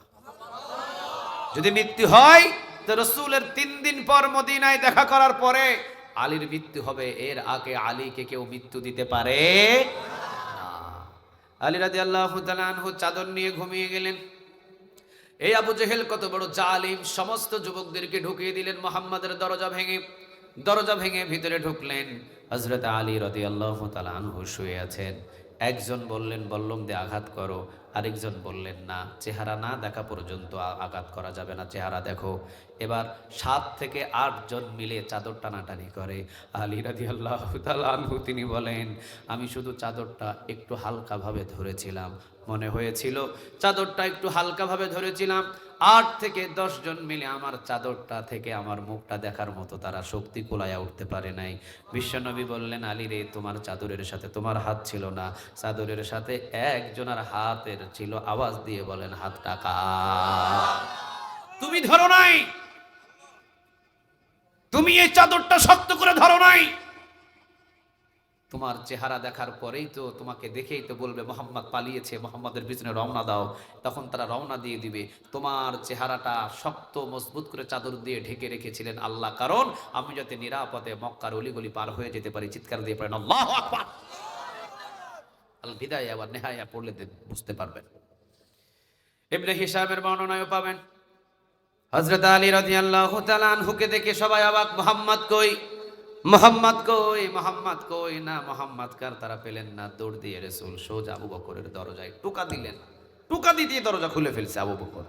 যদি মৃত্যু হয় তো রাসূলের 3 দিন পর মদিনায় দেখা করার পরে আলীর মৃত্যু হবে, এর আগে আলীকে কেউ মৃত্যু দিতে পারে না। আলী রাদিয়াল্লাহু তাআলা আনহু চাদর নিয়ে ঘুমিয়ে গেলেন। এই আবু জেহেল কত বড় জালিম, সমস্ত যুবকদেরকে ঢুকিয়ে দিলেন মুহাম্মাদের দরজা ভেঙে ভিতরে ঢুকলেন। হযরত আলী রাদিয়াল্লাহু তাআলা আনহু শুয়ে আছেন। একজন বললেন বল্লম দিয়ে আঘাত করো, আরেকজন বললেন না, চেহারা না দেখা পর্যন্ত আঘাত করা যাবে না, চেহারা দেখো। এবার 7 থেকে 8 জন মিলে চাদর টানাটানি করে। আলী রাদিয়াল্লাহু তাআলা আনহু তিনি বলেন, আমি শুধু চাদরটা একটু হালকাভাবে ধরেছিলাম, মনে হয়েছিল চাদরটা একটু হালকাভাবে ধরেছিলাম। 8 থেকে 10 জন মিলে আমার চাদরটা থেকে আমার মুখটা দেখার মতো তারা শক্তি কুলায়া উঠতে পারে নাই। বিশ্বনবী বললেন, আলী রে, তোমার চাদরের সাথে তোমার হাত ছিল না, চাদরের সাথে একজনের হাতের ছিল। আওয়াজ দিয়ে বলেন, হাতটা কার? তুমি ধরো নাই, তুমি এই চাদরটা শক্ত করে ধরো নাই। তোমার চেহারা দেখার পরেই তো, তোমাকে দেখেই তো বলবে মোহাম্মদ পালিয়েছে, মোহাম্মদের পিছনে রওনা দাও। তখন তারা রওনা দিয়ে দিবে। তোমার চেহারাটা শক্ত মজবুত করে চাদর দিয়ে ঢেকে রেখেছিলেন আল্লাহ, কারণ আমি যাতে নিরাপদে মক্কার অলিগলি পার হয়ে যেতে পারি। চিৎকার দিয়ে পড়েন আল্লাহু আকবার। আল বিদায়া ওয়া নিহায়া পড়লে বুঝতে পারবেন। ইবনে হিশামের বর্ণনায় পাবেন, হযরত আলী রাদিয়াল্লাহু তাআলা আনহুকে দেখে সবাই অবাক, মোহাম্মদ কই, মোহাম্মদ কই, মোহাম্মদ কই, না মোহাম্মদ কার তারা পেলেন না। দৌড় দিয়ে রাসূল সোজা আবু বকরের দরজায় টোকা দিলেন। টোকা দিয়ে দরজা খুলে ফেলছে আবু বকর।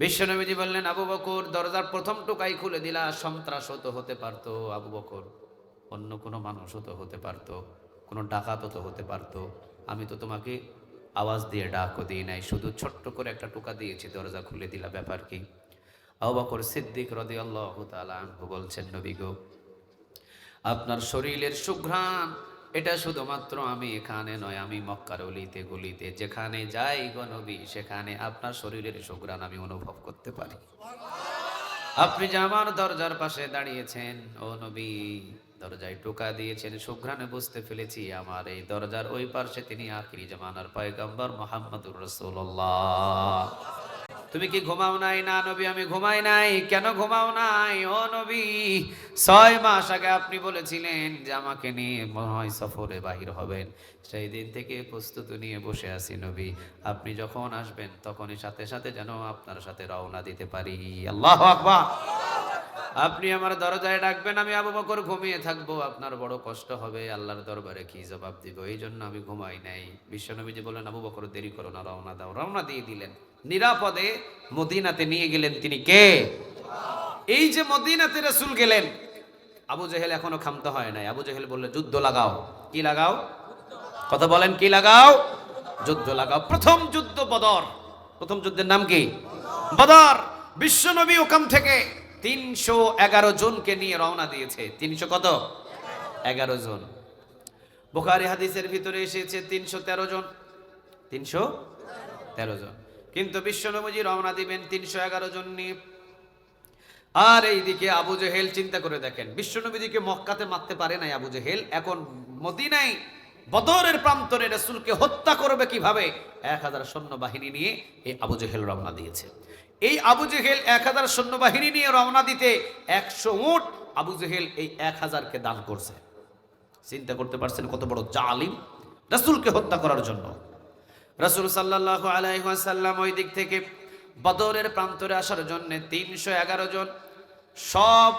বিশ্বনবীজি বললেন, আবু বকর, দরজার প্রথম টোকাই খুলে দিলা। সন্ত্রাস হতে পারতো আবু বকর, অন্য কোনো মানুষও তো হতে পারতো, কোনো ডাকাতও তো হতে পারতো। আমি তো তোমাকে আওয়াজ দিয়ে ডাকও দিই নাই, শুধু ছোট্ট করে একটা টোকা দিয়েছি, দরজা খুলে দিলা, ব্যাপার কি? আবু বকর সিদ্দিক রাদিয়াল্লাহু তাআলা আনহু বলছেন, নবী গো, আপনার শরীরের সুঘ্রাণ এটা শুধুমাত্র আমি এখানে নয়, আমি মক্কার অলিতে গলিতে যেখানে যাই গো নবী, সেখানে আপনার শরীরের সুঘ্রাণ আমি অনুভব করতে পারি। আপনি যে আমার দরজার পাশে দাঁড়িয়েছেন ও নবী, দরজায় টোকা দিয়েছেন, সুঘ্রাণে বুঝতে ফেলেছি আমার এই দরজার ওই পাশে তিনি আখিরি জামানার পয়গম্বর মুহাম্মদুর রাসূলুল্লাহ। তুমি কি ঘুমাও নাই? না নবী, আমি ঘুমাই নাই। কেন ঘুমাও নাই? ও নবী, 6 মাস আগে আপনি বলেছিলেন যে আমাকে নিয়ে মনে হয় সফরে বাহির হবেন, সেই দিন থেকে প্রস্তুতি নিয়ে বসে আছি নবী। আপনি যখন আসবেন তখনই সাথে সাথে যেন আপনার সাথে রওনা দিতে পারি। আল্লাহু আকবার। আপনি আমার দরজায় ডাকবেন, আমি আবু বকর ঘুমিয়ে থাকবো, আপনার বড় কষ্ট হবে, আল্লাহর দরবারে কি জবাব দিব, এই জন্য আমি ঘুমাই নাই। বিশ্বনবীজি বললেন, আবু বকর দেরি করো না, রওনা দাও। রওনা দিয়ে দিলেন, নিরাপদে মদিনাতে নিয়ে গেলেন। তিনি কে? এই যে মদিনাতে রাসূল গেলেন, আবু জেহেল এখনো ক্ষান্ত হয় নাই। আবু জেহেল বলল, যুদ্ধ লাগাও। কি লাগাও? কথা বলেন, কি লাগাও? যুদ্ধ লাগাও। প্রথম যুদ্ধ বদর। প্রথম যুদ্ধের নাম কি? বদর। বিশ্বনবী ওখান থেকে 311 জনকে নিয়ে রওনা দিয়েছে। 300 কত? 11 জন। বুখারী হাদিসের ভিতরে এসেছে 313 জন। 313 জন। কিন্তু বিশ্বনবী রওনা দিবেন 311 জন নিয়ে। আর এইদিকে আবু জেহেল, চিন্তা করে দেখেন, বিশ্বনবীকে মক্কাতে মারতে পারে নাই আবু জেহেল, এখন মদিনায় বদরের প্রান্তরে রাসূলকে হত্যা করবে কিভাবে? 1000 সৈন্যবাহিনী নিয়ে এই আবু জেহেল রওনা দিয়েছে। এই আবু জেহেল 1000 সৈন্যবাহিনী নিয়ে রওনা দিতে 100 উট আবু জেহেল এই 1000কে দান করছে। চিন্তা করতে পারছেন কত বড় জালিম, রাসূলকে হত্যা করার জন্য। রাসূল সাল্লাল্লাহু আলাইহি ওয়াসাল্লাম ওই দিক থেকে বদরের প্রান্তরে আসার জন্য 311 জন, সব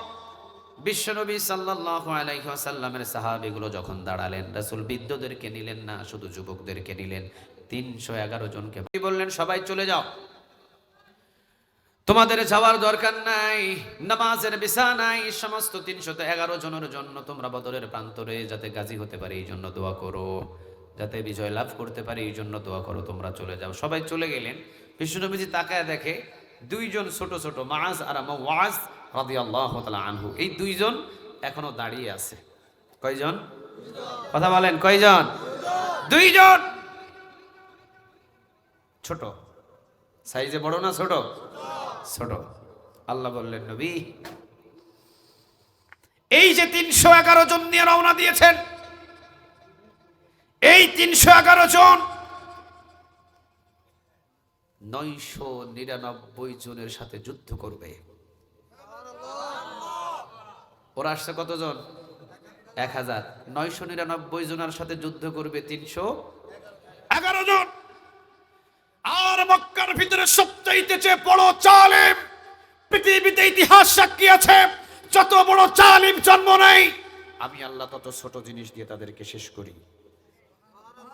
বিশ্বনবী সাল্লাল্লাহু আলাইহি ওয়াসাল্লামের সাহাবীগুলো যখন দাঁড়ালেন, রাসূল বৃদ্ধদেরকে নিলেন না, শুধু যুবকদেরকে নিলেন। ৩১১ জনকে বললেন, সবাই চলে যাও, তোমাদের যাওয়ার দরকার নাই। নামাজের বিছানায় সমস্ত ৩১১ জনের জন্য তোমরা বদরের প্রান্তরে যাতে গাজী হতে পারে এই জন্য দোয়া করো, যাতে বিজয় লাভ করতে পারে এই জন্য দোয়া করো, তোমরা চলে যাও। সবাই চলে গেলেন। বিশ্বনবীজি তাকায় দেখে দুইজন ছোট ছোট মাআজ আর মুআজ রাদিয়াল্লাহু তাআলা আনহু, এই দুইজন এখনো দাঁড়িয়ে আছে। কয়জন? কথা বলেন, কয়জন? দুইজন। ছোট সাইজে, বড় না ছোট? ছোট। আল্লাহ বললেন, নবী এই যে ৩১১ জন নিয়ে রওনা দিয়েছেন, এই ৩১১ জন ৯৯৯ জনের সাথে যুদ্ধ করবে। ওরা আসছে কতজন? ১০০০। ৯৯৯ জনের সাথে যুদ্ধ করবে ৩১১ জন। আর মক্কার ভিতরে সবচাইতে বড় জালেম পৃথিবীতে ইতিহাস সাক্ষী আছে, যত বড় জালিম জন্ম নেই, আমি আল্লাহ তত ছোট জিনিস দিয়ে তাদেরকে শেষ করি।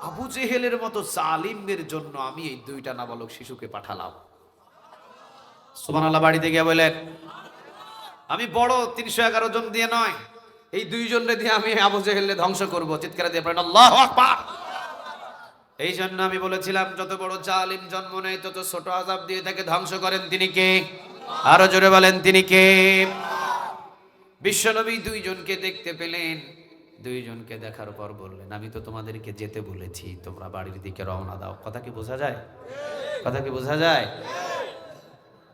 আবু জেহেলের মতো জালিমদের জন্য আমি এই দুইটা নাবালক শিশুকে পাঠালাম। সুবহানাল্লাহ। বাড়িতে গিয়ে বলেন, আমি বড় ৩১১ জন দিয়ে নয়, এই দুইজনকে দিয়ে আমি আবু জেহেলকে ধ্বংস করব। চিৎকার দিয়ে বলেন আল্লাহু আকবার। এই জন্য আমি বলেছিলাম, যত বড় জালিম জন্ম নেয় তত ছোট আযাব দিয়ে তাকে ধ্বংস করেন তিনি কে? আরো জোরে বলেন, তিনি কে? বিশ্বনবী দুইজনকে দেখতে পেলেন। দুইজনকে দেখার পর বললেন, আমি তো তোমাদেরকে যেতে বলেছি, তোমরা বাড়ির দিকে রওনা দাও। কথা কি বোঝা যায়? কথা কি বোঝা যায়?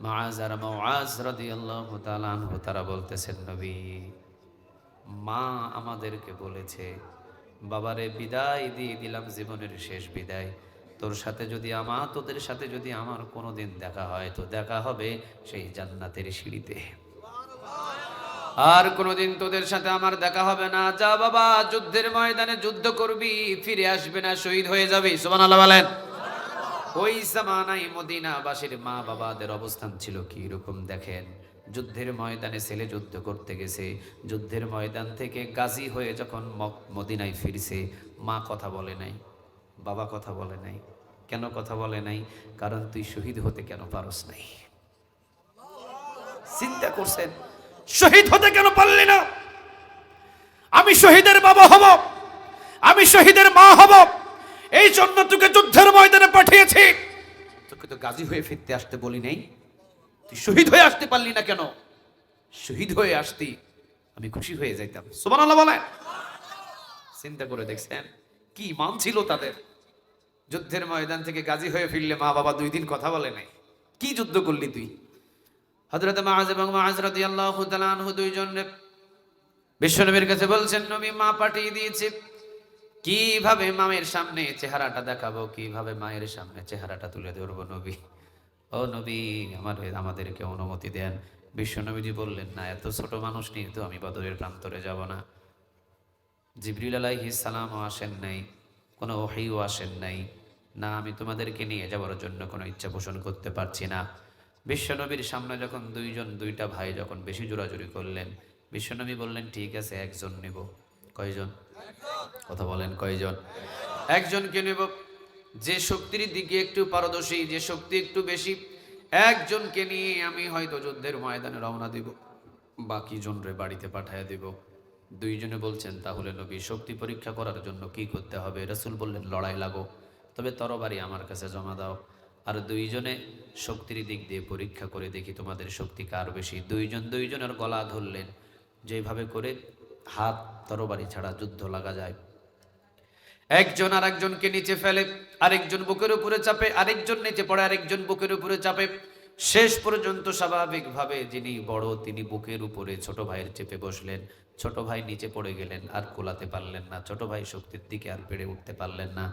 মুআজ আর মুআজ রাদিয়াল্লাহু তাআলা আনহু তারা বলতেছেন, নবী মা আমাদেরকে বলেছে, বাবারে বিদায় দিয়ে দিলাম, জীবনের শেষ বিদায়। তোর সাথে যদি তোদের সাথে যদি আমার কোনোদিন দেখা হয়, তো দেখা হবে সেই জান্নাতের সিঁড়িতে, আর কোনোদিন তোদের সাথে আমার দেখা হবে না। যা বাবা, যুদ্ধের ময়দানে যুদ্ধ করবি, ফিরে আসবে না, শহীদ হয়ে যাবি। সুবহানাল্লাহ বলেন। ওই জামানায় মদিনাবাসীর মা বাবাদের অবস্থান ছিল কি রকম দেখেন। যুদ্ধের ময়দানে ছেলে যুদ্ধ করতে গেছে, যুদ্ধের ময়দান থেকে গাজী হয়ে যখন মদিনায় ফিরছে, মা কথা বলে নাই, বাবা কথা বলে নাই। কেন কথা বলে নাই? কারণ তুই শহীদ হতে কেন পারস নাই। চিন্তা করছেন, শহীদ হতে কেন পারলি না? আমি শহীদের বাবা হব, আমি শহীদের মা হব, এই জন্য তোকে যুদ্ধের ময়দানে পাঠিয়েছি। তোকে তো গাজী হয়ে ফিরতে আসতে বলি নাই, তুই শহীদ হয়ে আসতে পারলি না কেন? শহীদ হয়ে আসতি, আমি খুশি হয়ে যাইতাম। সুবহানাল্লাহ বলেন। চিন্তা করে দেখছেন কি মান ছিল তাদের। যুদ্ধের ময়দান থেকে গাজী হয়ে ফিরলে মা বাবা 2 দিন কথা বলে নাই। কি যুদ্ধ করলি তুই? হযরত মুআজ এবং মুআজ রাদিয়াল্লাহু তাআলা আনহু দুইজন বিশ্বনবীর কাছে বলছেন, নবী মা পাঠিয়ে দিয়েছে, কিভাবে মায়ের সামনে চেহারাটা দেখাবো, কিভাবে মায়ের সামনে চেহারাটা তুলে ধরবো নবী? ও নবী, আমাদেরকে অনুমতি দেন। বিশ্বনবীজি বললেন, না, এত ছোট মানুষ নিয়ে তো আমি বদরের প্রান্তরে যাব না। জিবরিল আলাইহিস সালামও আসেন নাই, কোনো ওহীও আসেন নাই, না আমি তোমাদেরকে নিয়ে যাওয়ার জন্য কোনো ইচ্ছা পোষণ করতে পারছি না। বিশ্বনবীর সামনে যখন দুইটা ভাই যখন বেশি জোরাজুরি করলেন, বিশ্বনবী বললেন, ঠিক আছে, একজন নেব। কয়জন? কথা বলেন, কয়জন? একজনকে নেব, যে শক্তির দিকে একটু পারদর্শী, যে শক্তি একটু বেশি, একজনকে নিয়ে আমি হয়তো যুদ্ধের ময়দানে রওনা দিব, বাকি জনরে বাড়িতে পাঠায় দেব। দুইজনে বলছেন, তাহলে নবী শক্তি পরীক্ষা করার জন্য কি করতে হবে? রাসূল বললেন, লড়াই লাগো, তবে তরবারি আমার কাছে জমা দাও। আর দুইজনে শক্তির দিক দিয়ে পরীক্ষা করে দেখি তোমাদের শক্তি কার বেশি। দুইজনের গলা ধরলেন, যেভাবে করে হাত তরবারি ছাড়া যুদ্ধ লাগা যায়। একজন আরেকজনকে নিচে ফেলে, আরেকজন বুকের উপরে চাপে, আরেকজন নিচে পড়ে, আরেকজন বুকের উপরে চাপে। শেষ পর্যন্ত স্বাভাবিকভাবে যিনি বড় তিনি বুকের উপরে ছোট ভাইয়ের চেপে বসলেন। ছোট ভাই নিচে পড়ে গেলেন, আর কোলাতে পারলেন না। ছোট ভাই শক্তির দিকে আর পেরে উঠতে পারলেন না।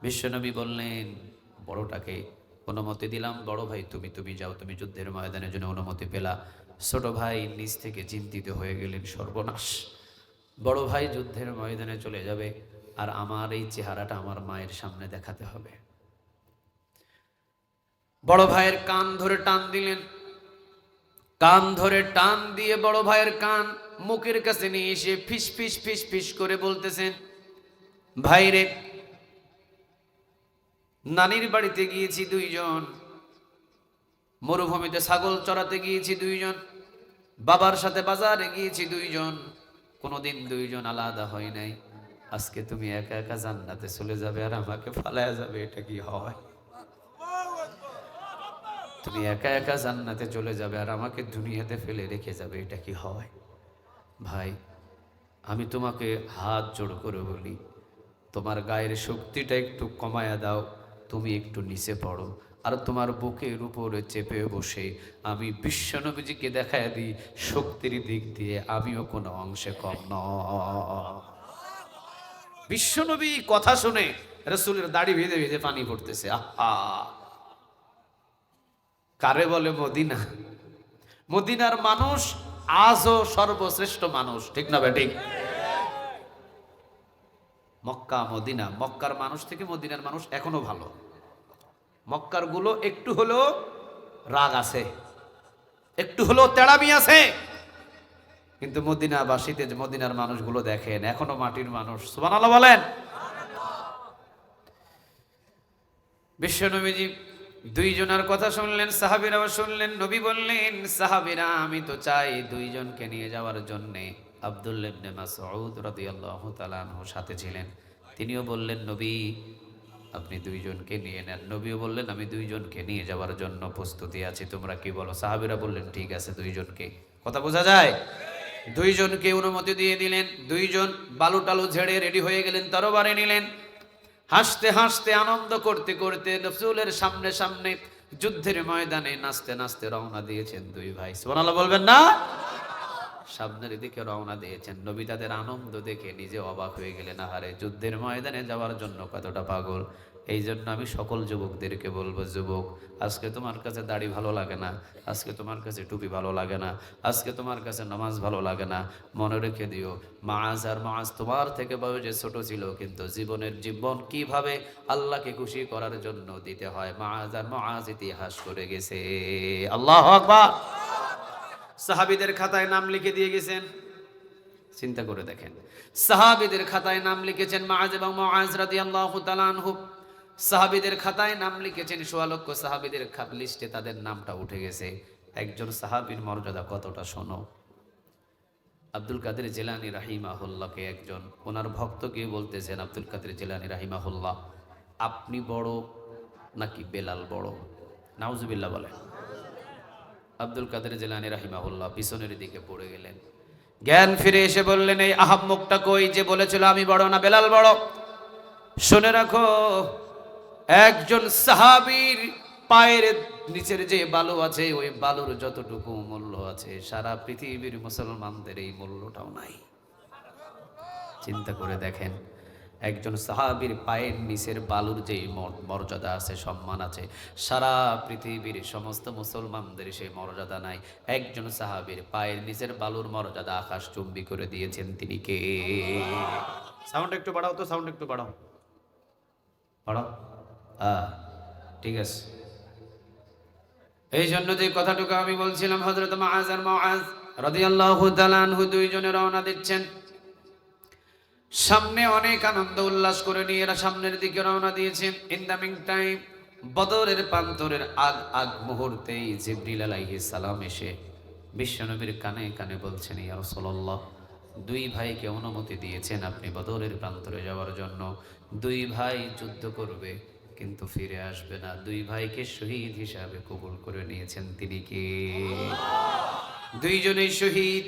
বিশ্বনবী বললেন, বড়টাকে অনুমতি দিলাম, বড় ভাই তুমি যাও, তুমি যুদ্ধের ময়দানের জন্য অনুমতি পেলা। ছোট ভাই নিচ থেকে চিন্তিত হয়ে গেলেন, সর্বনাশ, বড় ভাই যুদ্ধের ময়দানে চলে যাবে, আর আমার এই চেহারাটা আমার মায়ের সামনে দেখাতে হবে। বড় ভাইয়ের কান ধরে টান দিলেন, কান ধরে টান দিয়ে বড় ভাইয়ের কান মুখের কাছে নিয়ে এসে ফিস ফিস ফিস ফিস করে বলতেছেন, ভাইরে, নানির বাড়িতে গিয়েছি দুইজন, মরুভূমিতে ছাগল চড়াতে গিয়েছি দুইজন, বাবার সাথে বাজারে গিয়েছি দুইজন, কোনোদিন দুইজন আলাদা হয় নাই। আজকে তুমি একা একা জান্নাতে চলে যাবে আর আমাকে ফালায়া যাবে, এটা কি হয়? তুমি একা একা জান্নাতে চলে যাবে আর আমাকে দুনিয়াতে ফেলে রেখে যাবে, এটা কি হয়? ভাই, আমি তোমাকে হাত জোড় করে বলি, তোমার গায়ের শক্তিটা একটু কমায়া দাও, তুমি একটু নিচে পড়ো, আর তোমার বুকের উপরে চেপে বসে আমি বিশ্বনবীজিকে দেখায় দিই শক্তির দিক দিয়ে আমিও কোনো অংশে কম নয়। বিশ্বনবী কথা শুনে রাসূলের দাড়ি ভেজে ভেজে পানি পড়তেছে। আহা, কারে বলে মদিনা? মদিনার মানুষ আজও সর্বশ্রেষ্ঠ মানুষ, ঠিক না বেঠিক? মক্কা মদিনা, মক্কার মানুষ থেকে মদিনার মানুষ এখনো ভালো। মক্কার গুলো একটু হলেও রাগ আছে, একটু হলেও তেড়ামি আছে, কিন্তু মদিনাবাসীতে মদিনার মানুষগুলো দেখেন এখনো মাটির মানুষ। সুবহানাল্লাহ বলেন। বিশ্বনবীজি দুইজনের কথা শুনলেন, সাহাবীরাও শুনলেন। নবী বললেন, সাহাবীরা, আমি তো চাই দুইজনকে নিয়ে যাওয়ার জন্যে। আব্দুল্লাহ ইবনে মাসউদ রাদিয়াল্লাহু তাআলা আনহু সাথে ছিলেন, তিনিও বললেন, নবী আপনি দুইজনকে নিয়ে নেন। নবীও বললেন, আমি দুইজনকে নিয়ে যাওয়ার জন্য প্রস্তুতি আছি, তোমরা কি বলো? সাহাবীরা বললেন, ঠিক আছে, দুইজনকে। কথা বোঝা যায়? দুইজনকে অনুমতি দিয়ে দিলেন। দুইজন বালু টালু ঝেড়ে রেডি হয়ে গেলেন, তরবারি নিলেন। হাসতে হাসতে আনন্দ করতে করতে রাসূলের সামনে সামনে যুদ্ধের ময়দানে নাচতে নাচতে রওনা দিয়েছেন দুই ভাই। সুবহানাল্লাহ বলবেন না? সামনের দিকে রওনা দিয়েছেন। নবী তাদের আনন্দ দেখে নিজে অবাক হয়ে গেলেন, আহারে, যুদ্ধের ময়দানে যাওয়ার জন্য কতটা পাগল। এই জন্য আমি সকল যুবকদেরকে বলবো, যুবক, আজকে তোমার কাছে দাড়ি ভালো লাগে না, আজকে তোমার কাছে টুপি ভালো লাগে না, আজকে তোমার কাছে নামাজ ভালো লাগে না, মনে রেখে দিও, মাআজ আর মাআজ তোমার থেকে বয়সে ছোট ছিল, কিন্তু জীবনের জীবন কিভাবে আল্লাহকে খুশি করার জন্য দিতে হয় মাআজ আর মাআজ ইতিহাস করে গেছে। আল্লাহু আকবার। সাহাবীদের খাতায় নাম লিখে দিয়ে গেছেন। চিন্তা করে দেখেন, সাহাবীদের খাতায় নাম লিখেছেন মাআজ এবং মুআজ রাদিয়াল্লাহু তাআলা আনহু। সাহাবীদের খাতায় নাম লিখেছেন, ১৬ লক্ষ সাহাবীদের লিস্টে তাদের নামটা উঠে গেছে। একজন সাহাবীর মর্যাদা কতটা শোনো। আব্দুল কাদের জিলানী রাহিমাহুল্লাহকে একজন ওনার ভক্ত গিয়ে বলতেছেন, আব্দুল কাদের জিলানী রাহিমাহুল্লাহ, আপনি বড় নাকি বেলাল বড়? নাউজুবিল্লাহ বলেন। আব্দুল কাদের জিলানী রাহিমাহুল্লাহ পিছনের দিকে পড়ে গেলেন। জ্ঞান ফিরে এসে বললেন, এই আহাম্মকটা কই যে বলেছিল আমি বড় না বেলাল বড়? শুনে রাখো, একজন সাহাবীর পায়ের নিচের যে বালু আছে, ওই বালুর যতটুকু মূল্য আছে সারা পৃথিবীর মুসলমানদের এই মূল্যটাও নাই। চিন্তা করে দেখেন, একজন সাহাবীর পায়ের নিচের বালুর যে মর্যাদা আছে, সম্মান আছে, সারা পৃথিবীর সমস্ত মুসলমানদের সেই মর্যাদা নাই। একজন সাহাবীর পায়ের নিচের বালুর মর্যাদা আকাশ চুম্বি করে দিয়েছেন, তিনি কে? সাউন্ড একটু বাড়াও তো, সাউন্ড একটু বাড়াও, বাড়াও। ঠিক আছে। এই জন্য যে কথাটুকু আমি বলছিলাম, হযরত মুআজ আর মুআজ রাদিয়াল্লাহু তাআলা আনহু দুইজনে রওনা দিচ্ছেন। সামনে অনেক আনন্দ উল্লাস করে নিয়ে এরা সামনের দিকে রওনা দিয়েছেন। ইন দ্য মিন টাইম, বদরের প্রান্তরের আগ মুহূর্তেই জিবরিল আলাইহিস সালাম এসে বিশ্বনবীর কানে কানে বলছেন, ইয়া রাসূলুল্লাহ, দুই ভাইকে অনুমতি দিয়েছেন আপনি বদরের প্রান্তরে যাওয়ার জন্য। দুই ভাই যুদ্ধ করবে কিন্তু ফিরে আসবে না। দুই ভাইকে শহীদ হিসাবে কবুল করে নিয়েছেন, তিনি কে? দুইজনেই শহীদ।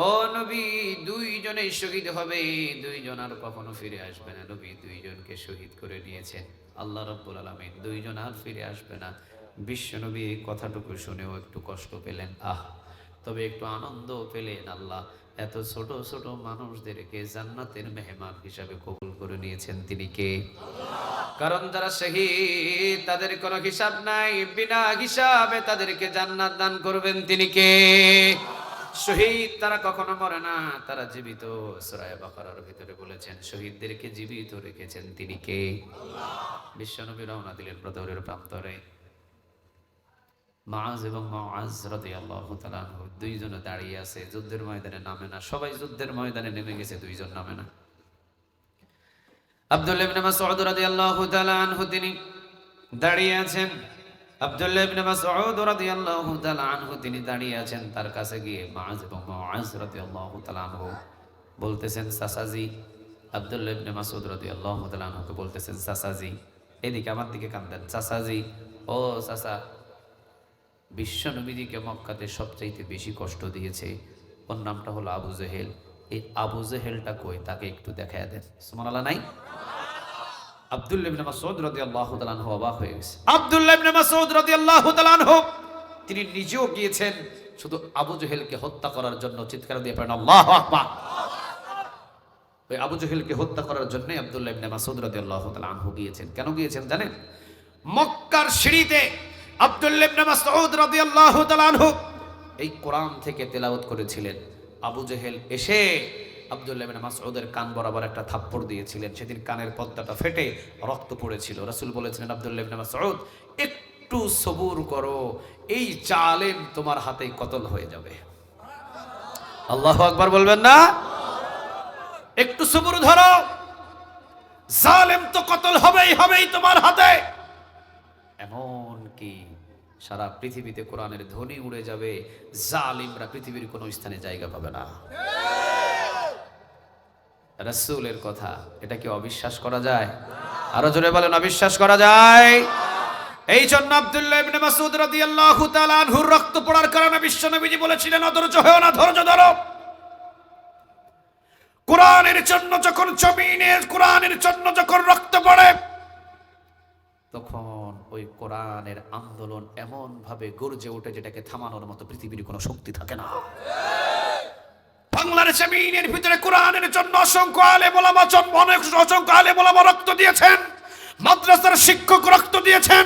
ও নবী, দুইজনেই শহীদ হবে, দুইজন আর কখনো ফিরে আসবে না। নবী দুইজনকে শহীদ করে নিয়েছেন। আল্লাহ রাব্বুল আলামিন দুইজন আর ফিরে আসবে না। বিশ্বনবী এই কথাটুকু শুনেও একটু কষ্ট পেলেন, তবে একটু আনন্দ পেলেন। আল্লাহ এত ছোট ছোট মানুষদেরকে জান্নাতের মেহমান হিসাবে কবুল করে নিয়েছেন, তিনি কে? কারণ যারা শহীদ তাদের কোনো হিসাব নাই, বিনা হিসাবে তাদেরকে জান্নাত দান করবেন, তিনি কে? শহীদ তারা কখনো মরে না, তারা জীবিত। সূরা বাকারার ভিতরে বলেছেন শহীদদেরকে জীবিত রেখেছেন, তিনি কে? বিশ্বনবী রওনা দিলেন বদরের প্রান্তরে। মুআজ এবং মুআজ রাদিয়াল্লাহু তাআলা আনহু দুইজনে দাঁড়িয়ে আছে, যুদ্ধের ময়দানে নামে না। সবাই যুদ্ধের ময়দানে নেমে গেছে, দুইজন নামে না। আব্দুল্লাহ ইবনে মাসউদ রাদিয়াল্লাহু তাআলা আনহু তিনি দাঁড়িয়ে আছেন। আব্দুল্লাহ ইবনে মাসউদ রাদিয়াল্লাহু তাআলা আনহু তিনি দাঁড়িয়ে আছেন। তার কাছে গিয়ে মুআজ এবং মুআজ রাদিয়াল্লাহু তাআলা আনহু বলতেছেন, চাচাজি। আব্দুল্লাহ ইবনে মাসউদ রাদিয়াল্লাহু তাআলা আনহুকে বলতেছেন, চাচাজি। এদিকে আমার দিকে কাঁদেন, চাচাজি, ও চাচা, বিশ্ব নবীজিকে মক্কাতে সবচাইতে বেশি কষ্ট দিয়েছে, ওর নামটা হলো আবু জেহেল। এই আবু জেহেলটা কই, তাকে একটু দেখায় দেন। সুবহানাল্লাহ নাই? আব্দুল্লাহ ইবনে মাসউদ রাদিয়াল্লাহু তাআলা আনহু অবাক হয়ে গেছে। আব্দুল্লাহ ইবনে মাসউদ রাদিয়াল্লাহু তাআলা আনহু তিনি নিজেও গিয়েছেন শুধু আবু জেহেলকে হত্যা করার জন্য। চিৎকার দিয়ে পড়েন আল্লাহু আকবার। ওই আবু জেহেলকে হত্যা করার জন্য আব্দুল্লাহ ইবনে মাসউদ রাদিয়াল্লাহু তাআলা আনহু গিয়েছেন। কেন গিয়েছেন জানেন? মক্কার সিঁড়িতে আব্দুল্লাহ ইবনে মাসউদ রাদিয়াল্লাহু তাআলা আনহু এই কোরআন থেকে তেলাওয়াত করেছিলেন। আবু জেহেল এসে আব্দুল্লাহ ইবনে মাসউদের কান বরাবর একটা থাপ্পড় দিয়েছিলেন। সেদিন কানের পর্দাটা ফেটে রক্ত পড়েছিল। রাসূল বলেছিলেন, আব্দুল্লাহ ইবনে মাসউদ, একটু সবুর করো, এই জালেম তোমার হাতেই কতল হয়ে যাবে। আল্লাহু আকবার বলবেন না? একটু সবুর ধরো, জালেম তো কতল হবেই হবেই তোমার হাতে। এমন কি সারা পৃথিবীতে কোরআনের ধ্বনি উড়ে যাবে, জালিমরা পৃথিবীর কোনো স্থানে জায়গা পাবে না। রাসূলের কথা, এটা কি অবিশ্বাস করা যায়? আরো জোরে বলেন, অবিশ্বাস করা যায়? এই জন্য আব্দুল্লাহ ইবনে মাসউদ রাদিয়াল্লাহু তাআলা আনহুর রক্ত পড়ার কারণে বিশ্বনবীজি বলেছিলেন, অধৈর্য হয়ো না, ধৈর্য ধরো। কোরআনের জন্য যখন জমিনে কোরআনের জন্য যখন রক্ত পড়ে, তখন ওই কোরআনের আন্দোলন এমন ভাবে গর্জে ওঠে যেটাকে থামানোর মতো পৃথিবীর কোনো শক্তি থাকে না। বাংলার জমিনের ভিতরে কোরআনের জন্য অসংখ্য আলেম ওলামা অসংখ্য আলেম ওলামা রক্ত দিয়েছেন, মাদ্রাসার শিক্ষক রক্ত দিয়েছেন,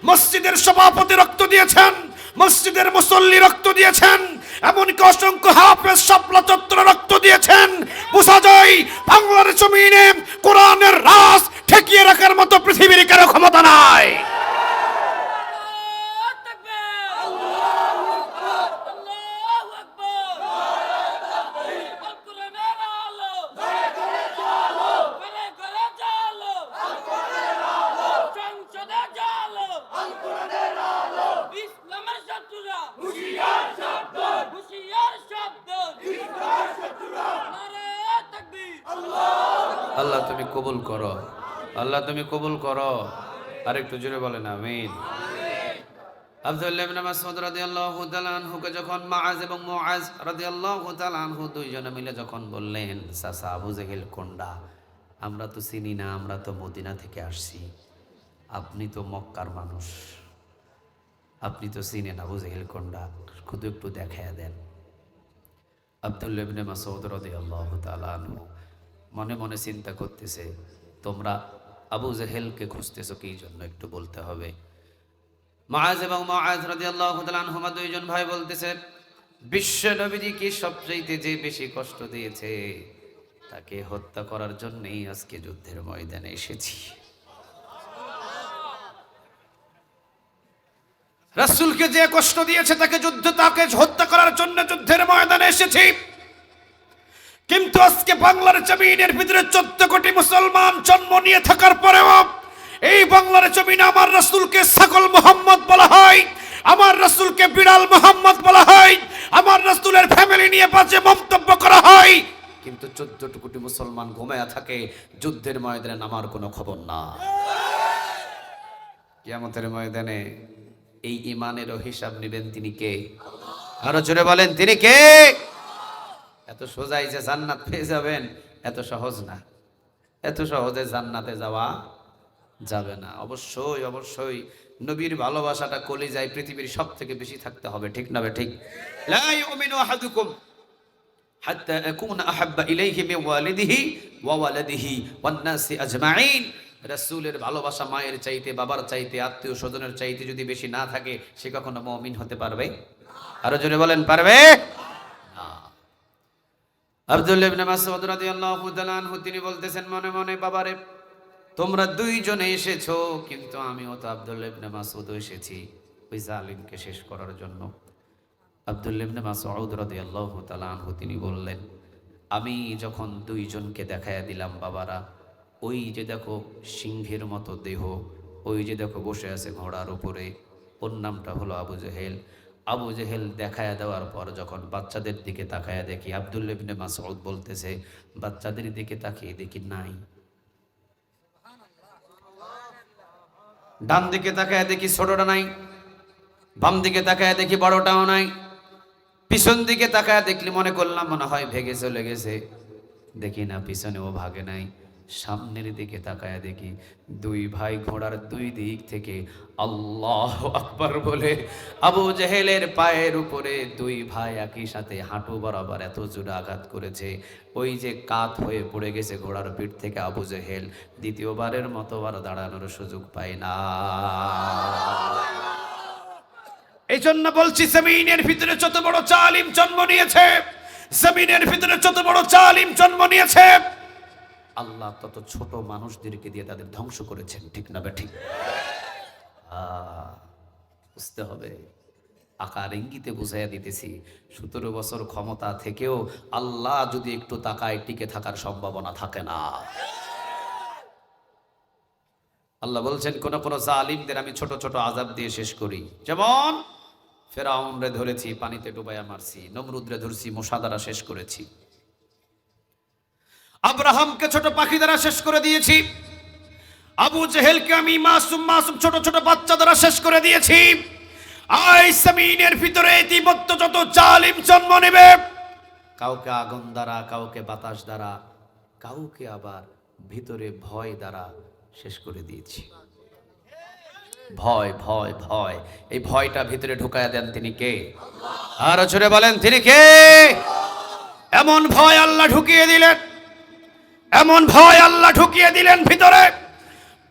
মসজিদের সভাপতি রক্ত দিয়েছেন, মসজিদের মুসল্লি রক্ত দিয়েছেন, এমনকি অসংখ্য হাফেজ শাপলা চত্বর রক্ত দিয়েছেন। বোঝা যায় বাংলার জমিনে কোরআনের রাজ ঠেকিয়ে রাখার মতো পৃথিবীর কারো ক্ষমতা নাই। আল্লাহ তুমি কবুল করো, আল্লাহ তুমি কবুল করো। আর একটু জোরে বলেন আমিন। আব্দুল্লাহ ইবনে মাসউদ রাদিয়াল্লাহু তাআলা আনহুকে যখন মুআজ এবং মুআজ রাদিয়াল্লাহু তাআলা আনহু দুইজনে মিলে যখন বললেন, চাচা আবু জেহেল কোনটা? আমরা তো চিনি না, আমরা তো মদিনা থেকে আসছি, আপনি তো মক্কার মানুষ, আপনি তো চিনেন আবু জেহেল কোনটা, শুধু একটু দেখায়া দেন। আব্দুল্লাহ ইবনে মাসউদ রাদিয়াল্লাহু তাআলা আনহু মনে মনে চিন্তা করতেছে, তোমরা আবু জেহেলকে খুঁজতেছো কি জন্য, একটু বলতে হবে। মুআজ এবং মুআজ রাদিয়াল্লাহু তাআলা আনহুমা দুইজন ভাই বলতেছে, বিশ্ব নবীজিকে সবচাইতে যে বেশি কষ্ট দিয়েছে তাকে হত্যা করার জন্যই আজকে যুদ্ধের ময়দানে এসেছি। রাসূলকে যে কষ্ট দিয়েছে তাকে হত্যা করার জন্য যুদ্ধের ময়দানে এসেছি। কিন্তু আজকে বাংলার জমিনের ভিতরে 14 কোটি মুসলমান জন্ম নিয়ে থাকার পরেও এই বাংলার জমিনে আমার রাসূলকে ছাগল মুহাম্মদ বলা হয়, আমার রাসূলকে বিড়াল মুহাম্মদ বলা হয়, আমার রাসূলের ফ্যামিলি নিয়ে বাজে মন্তব্য করা হয়। কিন্তু 14 কোটি মুসলমান ঘুমায়া থাকে, যুদ্ধের ময়দানে নামার কোনো খবর না। কিয়ামতের ময়দানে এই ঈমানেরও হিসাব নেবেন তিনি কে? আরো জোরে বলেন, তিনি কে? এত সোজাই যে জান্নাত পেয়ে যাবেন এত সহজ না, এত সহজে জান্নাতে যাওয়া যাবে না। অবশ্যই অবশ্যই নবীর ভালোবাসাটা কলিজায় পৃথিবীর সব থেকে বেশি থাকতে হবে, ঠিক না? ঠিক। লা ইউমিনু আহাদুকুম হাত্তা আকুনা আহাব্বা ইলাইহি মিন ওয়ালিদিহি ওয়া ওয়ালাদিহি ওয়ান নাসি আজমাইন। রাসূলের ভালোবাসা মায়ের চাইতে, বাবার চাইতে, আত্মীয় স্বজনের চাইতে যদি বেশি না থাকে, সে কখনো মুমিন হতে পারবে? আরো জোরে বলেন, পারবে না। আব্দুল্লাহ ইবনে মাসউদ রাদিয়াল্লাহু তাআলা আনহু তিনি বলতেছেন মনে মনে, বাবারে তোমরা দুইজনে এসেছো, কিন্তু আমিও তো আব্দুল্লাহ ইবনে মাসউদ এসেছি। ওই জালিমকে শেষ করার জন্য। আব্দুল্লাহ ইবনে মাসউদ রাদিয়াল্লাহু তাআলা আনহু তিনি বললেন, আমি যখন দুইজনকে দেখাইয়া দিলাম বাবারা, ওই যে দেখো সিংহের মতো দেহ, ওই যে দেখো বসে আছে ঘোড়ার উপরে, ওর নামটা হলো আবু জেহেল। আবু জেহেল দেখায়া দেওয়ার পর যখন বাচ্চাদের দিকে তাকায়া দেখি, আব্দুল্লাহ ইবনে মাসউদ বলতেছে, বাচ্চাদের দিকে তাকিয়ে দেখি নাই। ডান দিকে তাকায়া দেখি ছোটটা নাই, বাম দিকে তাকায়া দেখি বড়টাও নাই, পিছন দিকে তাকায়া দেখলি মনে করলাম মনে হয় ভেগে চলে গেছে, দেখি না পিছনেও ভাগে নাই। সামনের দিকে তাকায়া দেখি দুই ভাই ঘোড়ার দুই দিক থেকে আল্লাহু আকবার বলে আবু জেহেলের পায়ের উপরে দুই ভাই একই সাথে হাঁটু বরাবর এত জোরে আঘাত করেছে, ওই যে কাত হয়ে পড়ে গেছে ঘোড়ার পিঠ থেকে আবু জেহেল, দ্বিতীয়বারের মতো আর দাঁড়ানোর সুযোগ পায় না। এই জন্য বলছি, জমিনের ভিতরে যত বড় জালিম জন্ম নিয়েছে, জমিনের ভিতরে যত বড় জালিম জন্ম নিয়েছে, আল্লাহ তত ছোট মানুষদেরকে দিয়ে তাদের ধ্বংস করেছেন। ঠিক না ঠিক? বুঝতে হবে, আকার ইঙ্গিতে বুঝাইয়া দিতেছি। 17 বছর ক্ষমতা থেকেও আল্লাহ যদি একটু তাকায়, টিকে থাকার সম্ভাবনা থাকে না। আল্লাহ বলছেন, কোন কোন জালিমদের আমি ছোট ছোট আযাব দিয়ে শেষ করি। যেমন ফেরাউনরে ধরেছি, পানিতে ডুবাইয়া মারছি, নমরুদরে ধরছি, মশা দ্বারা শেষ করেছি, আব্রাহামকে ছোট পাখি দ্বারা শেষ করে দিয়েছি, আবু জেহেলকে আমি মাসুম মাসুম ছোট ছোট বাচ্চা দ্বারা শেষ করে দিয়েছি। আই জমিনের ভিতরে ইতিমধ্যে যত জালিম জন্ম নেবে, কাউকে আগুন দ্বারা, কাউকে বাতাস দ্বারা, কাউকে আবার ভিতরে ভয় দ্বারা শেষ করে দিয়েছি। ভয় ভয় ভয়, এই ভয়টা ভিতরে ঢুকায়া দেন তিনি কে? আর জোরে বলেন, তিনি কে? এমন ভয় আল্লাহ ঢুকিয়ে দিলেন, এমন ভয় আল্লাহ ঢুকিয়ে দিলেন ভিতরে।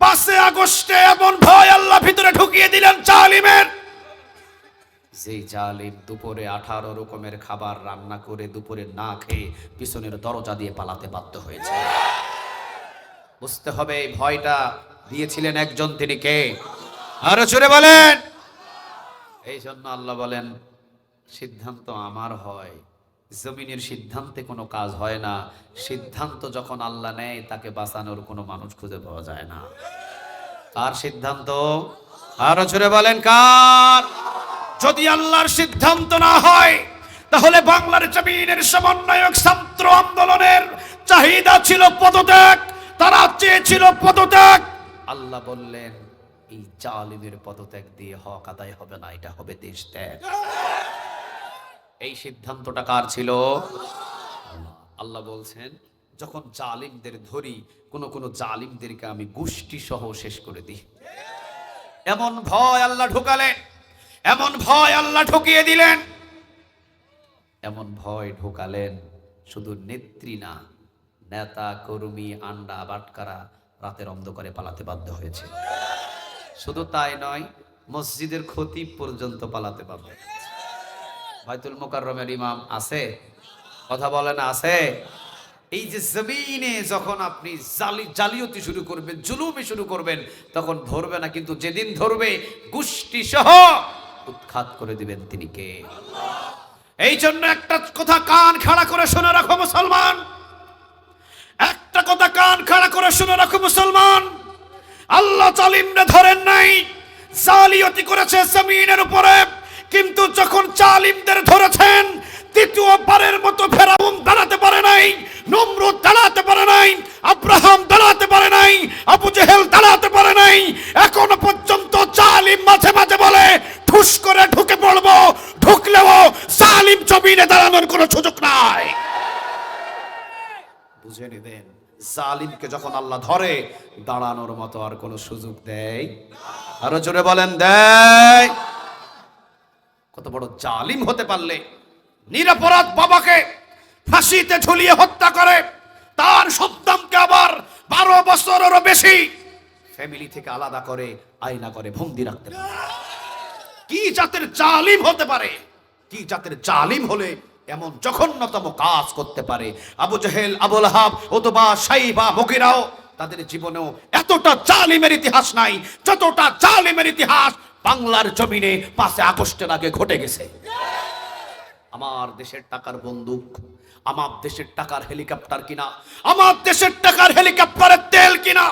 5 আগস্টে এমন ভয় আল্লাহ ভিতরে ঢুকিয়ে দিলেন জালিমের। যেই জালিম দুপুরে 18 রকমের খাবার রান্না করে দুপুরে না খেয়ে পিছনের দরজা দিয়ে পালাতে বাধ্য হয়েছে। বুঝতে হবে, এই ভয়টা দিয়েছিলেন একজন, তিনি কে? আরো জোরে বলেন। এই জন্য আল্লাহ বলেন, সিদ্ধান্ত আমার হয়, জমিনের সিদ্ধান্তে কোনো কাজ হয় না। সিদ্ধান্ত যখন আল্লাহ নেয়, তাকে বাঁচানোর কোনো মানুষ খুঁজে পাওয়া যায় না। কার সিদ্ধান্ত? আরো জোরে বলেন, কার? যদি আল্লাহর সিদ্ধান্ত না হয়, তাহলে বাংলার জমিনের সমন্বয়ক ছাত্র আন্দোলনের চাহিদা ছিল পদত্যাগ, তারা চেয়েছিল পদত্যাগ। আল্লাহ বললেন, এই জালিমের পদত্যাগ দিয়ে হক আদায় হবে না, এটা হবে দেশ ত্যাগ। এই সিদ্ধান্তটা কার ছিল? আল্লাহ বলছেন, যখন জালিমদের ধরি, কোন কোন জালিমদেরকে আমি গোষ্ঠী সহ শেষ করে দিই। এমন ভয় আল্লাহ ঢুকালেন, এমন ভয় আল্লাহ ঢুকিয়ে দিলেন, এমন ভয় ঢুকালেন, শুধু নেত্রী না, নেতা কর্মী আন্ডা বাটকারা রাতের অন্ধকারে পালাতে বাধ্য হয়েছে। শুধু তাই নয়, মসজিদের খতিব পর্যন্ত পালাতে বাধ্য হয়েছে। বাইতুল মুকাররমের ইমাম আছে, কথা বলেন, আছে। এই যে জমিনে যখন আপনি জালিয়াতি শুরু করবেন, জুলুমি শুরু করবেন, তখন ধরবে না, কিন্তু যেদিন ধরবে গোষ্ঠী সহ উৎখাত করে দিবেন তিনি কে? এই জন্য একটা কথা কান খাড়া করে শুনে রাখো মুসলমান, একটা কথা কান খাড়া করে শুনে রাখো মুসলমান। আল্লাহ জালিমরা ধরেন নাই, জালিয়াতি করেছে জমিনের উপরে, কিন্তু যখন জালিমদের ধরেছেন, দ্বিতীয়বারের মতো ফেরাউন দাঁড়াতে পারে নাই, নমরুদ দাঁড়াতে পারে নাই, আব্রাহাম দাঁড়াতে পারে নাই, আবু জেহেল দাঁড়াতে পারে নাই। এখনো পর্যন্ত জালিম মাঝে মাঝে বলে ঠুস করে ঢুকে পড়বো, ঢুকলেও জালিম জমিনে দাঁড়ানোর কোনো সুযোগ নাই। বুঝে নেবেন, জালিমকে যখন আল্লাহ ধরে, দাঁড়ানোর মতো আর কোনো সুযোগ দেয়? আরো জোরে বলেন, দেয়? কত বড় জালিম হতে পারলে নিরপরাধ বাবাকে ফাঁসিতে ঝুলিয়ে হত্যা করে, তার সন্তানকে আবার 12 বছরেরও বেশি ফ্যামিলি থেকে আলাদা করে আয়না করে বন্দী রাখতে পারে। কি জাতের জালিম হতে পারে? কি জাতের জালিম হলে এমন জঘন্যতম কাজ করতে পারে? আবু জেহেল, আবু লাহাব, উতবা, শাইবা, মুগীরাও তাদের জীবনেও এতটা জালিমের ইতিহাস নাই যতটা জালিমের ইতিহাস বাংলার জমিনে 5 আগস্টের আগে ঘটে গেছে। আমার দেশের টাকার বন্দুক, আমার দেশের টাকার হেলিকপ্টার কিনা, আমার দেশের টাকার হেলিকপ্টারের তেল কিনা,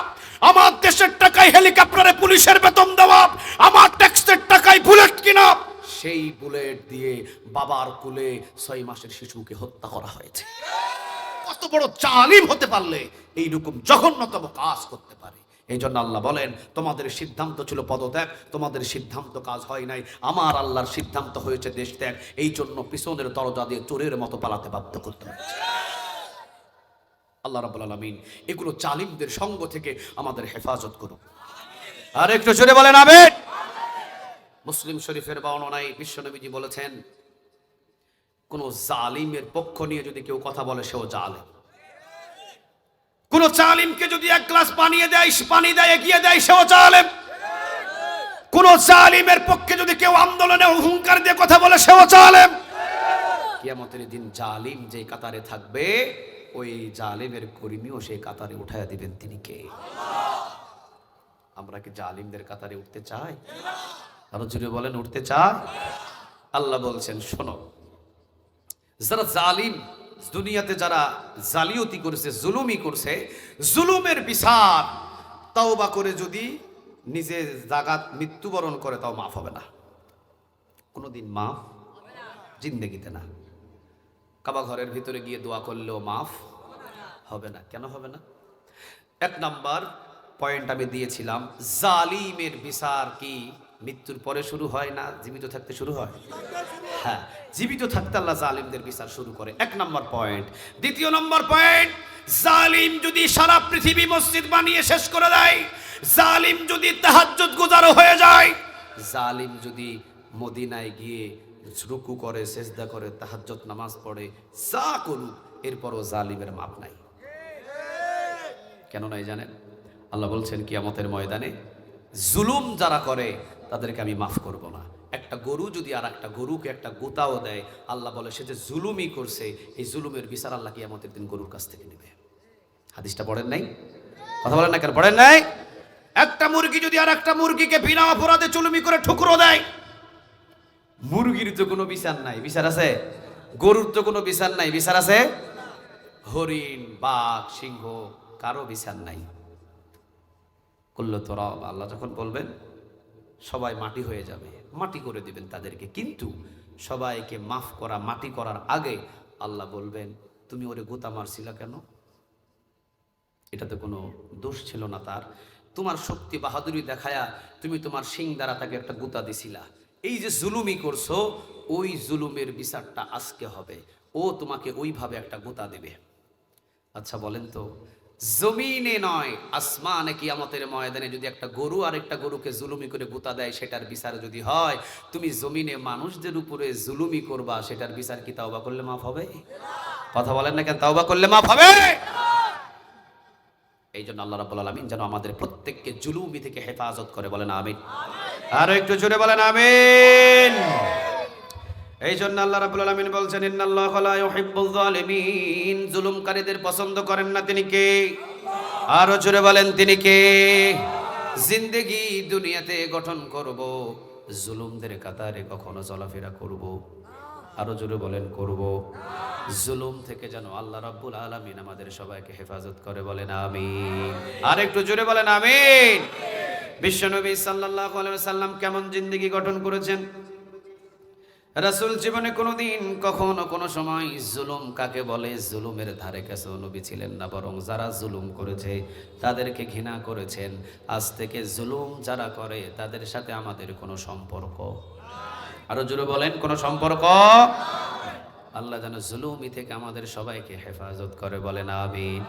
আমার দেশের টাকায় হেলিকপ্টারে পুলিশের বেতন দেওয়া, আমার ট্যাক্সের টাকায় বুলেট কিনা, সেই বুলেট দিয়ে বাবার কোলে 6 মাসের শিশুকে হত্যা করা হয়েছে। কত বড় জালিম হতে পারলে এইরকম জঘন্যতম কাজ করতে পারে? এই জন্য আল্লাহ বলেন, তোমাদের সিদ্ধান্ত ছিল পদত্যাগ, তোমাদের সিদ্ধান্ত কাজ হয় নাই। আমার আল্লাহর সিদ্ধান্ত হয়েছে দেশ ত্যাগ। এই জন্য পিছনের দরজা দিয়ে চোরের মতো পালাতে বাধ্য করতে হচ্ছে। আল্লাহ রাব্বুল আলামিন এগুলো জালিমদের সঙ্গ থেকে আমাদের হেফাজত করুন। আর একটু জোরে বলেন আমিন। মুসলিম শরীফের বর্ণনায় বিশ্বনবীজি বলেছেন, কোন জালিমের পক্ষ নিয়ে যদি কেউ কথা বলে সেও জালিম। কোন জালিমকে যদি 1 গ্লাস পানি দেয় এগিয়ে দেয় সেও জালিম। কোন জালিমের পক্ষে যদি কেউ আন্দোলনে হুঙ্কার দিয়ে কথা বলে সেও জালিম। কিয়ামতের দিন জালিম যে কাতারে থাকবে, ওই জালিমের কর্মীও সেই কাতারে উঠায়া দিবেন। তিনি কে? আমরা কি জালিমদের কাতারে উঠতে চাই? আরো জোরে বলেন, উঠতে চাই? আল্লাহ বলছেন, শোনো, যারা জালিম, দুনিয়াতে যারা জালিয়াতি করেছে, জুলুমি করছে, জুলুমের বিচার তওবা করে যদি নিজে জাগাত মৃত্যুবরণ করে তাও মাফ হবে না। কোনোদিন মাফ জিন্দেগিতে না। কাবা ঘরের ভিতরে গিয়ে দোয়া করলেও মাফ হবে না। কেন হবে না? 1 নাম্বার পয়েন্ট আমি দিয়েছিলাম, জালিমের বিচার কি মৃত্যুর পরে শুরু হয় না, জীবিত থাকতে শুরু হয়? হ্যাঁ, জীবিত থাকতে আল্লাহ জালিমদের বিচার শুরু করে। 1 নাম্বার পয়েন্ট। 2 নম্বর পয়েন্ট, জালিম যদি সারা পৃথিবী মসজিদ বানিয়ে শেষ করে দেয়, জালিম যদি তাহাজ্জুদ গুজার হয়ে যায়, জালিম যদি মদিনায় গিয়ে রুকু করে, সেজদা করে, তাহাজ্জুদ নামাজ পড়ে, যা করুক, এরপরও জালিমের মাপ নাই। কেন নাই জানেন? আল্লাহ বলছেন কিয়ামতের ময়দানে জুলুম যারা করে তাদেরকে আমি মাফ করব না। একটা গরু যদি আর একটা গরুকে একটা গোতাও দেয়, আল্লাহ বলে সে যে জুলুমই করছে, এই জুলুমের বিচার আল্লাহ কিয়ামতের দিন গরুর কাছ থেকে নেবে। হাদিসটা পড়েন নাই? কথা বলেন না কেন? পড়েন নাই? একটা মুরগি যদি আর একটা মুরগিকে বিনা অপরাধে জুলুমি করে ঠুকরো দেয়, মুরগির তো কোনো বিচার নাই, বিচার আছে? গরুর তো কোনো বিচার নাই, বিচার আছে? হরিণ, বাঘ, সিংহ, কারো বিচার নাই। কুল্লু তুরাব, আল্লাহ যখন বলবেন সবাই মাটি হয়ে যাবে, মাটি করে দিবেন তাদেরকে। কিন্তু সবাইকে মাফ করা, মাটি করার আগে আল্লাহ বলবেন, তুমি ওরে গোতা মারছিলা কেন? এটা তো কোনো দোষ ছিল না তার। তোমার শক্তি বাহাদুরি দেখায়া তুমি তোমার সিং দ্বারা তাকে একটা গোতা দিছিলা। এই যে জুলুমি করছো, ওই জুলুমের বিচারটা আজকে হবে। ও তোমাকে ওইভাবে একটা গোতা দেবে। আচ্ছা বলেন তো, জমিনে নয় আসমানে কিয়ামতের ময়দানে যদি একটা গরু আর একটা গরুকে জুলুমি করে গোতা দেয়, সেটার বিচার যদি হয়, তুমি জমিনে মানুষদের উপরে জুলুমি করবা, সেটার বিচার কি তাওবা করলে মাফ হবে? কথা বলেন না কেন? তাওবা করলে মাফ হবে? এই জন্য আল্লাহ রাব্বুল আলামিন যেন আমাদের প্রত্যেককে জুলুমি থেকে হেফাজত করে। বলেন আমিন। আরো একটু জোরে বলেন আমিন। এই জন্য আল্লাহ রাব্বুল আলামিন বলছেন, ইন্নাল্লাহা লা ইউহিব্বুয যালিমিন, জুলুমকারীদের পছন্দ করেন না। তিনি কে? আরো জোরে বলেন, তিনি কে? জিন্দেগি দুনিয়াতে গঠন করব, জুলুমদের কাতারে কখনো চলাফেরা করব। আরো জোরে বলেন, করব। জুলুম থেকে যেন আল্লাহ রাব্বুল আলামিন আমাদের সবাইকে হেফাজত করে। বলেন আমিন। আর একটু জোরে বলেন আমিন। বিশ্বনবী সাল্লাল্লাহু আলাইহি ওয়াসাল্লাম কেমন জিন্দেগি গঠন করেছেন? রাসূল জীবনে কোনোদিন কখনো কোনো সময় জুলুম কাকে বলে জুলুমের ধারে কাছে নবী ছিলেন না, বরং যারা জুলুম করেছে তাদেরকে ঘৃণা করেছেন। আজ থেকে জুলুম যারা করে তাদের সাথে আমাদের কোনো সম্পর্ক, আরো জোরে বলেন, কোনো সম্পর্ক। আল্লাহ যেন জুলুমি থেকে আমাদের সবাইকে হেফাজত করে। বলেন আমিন।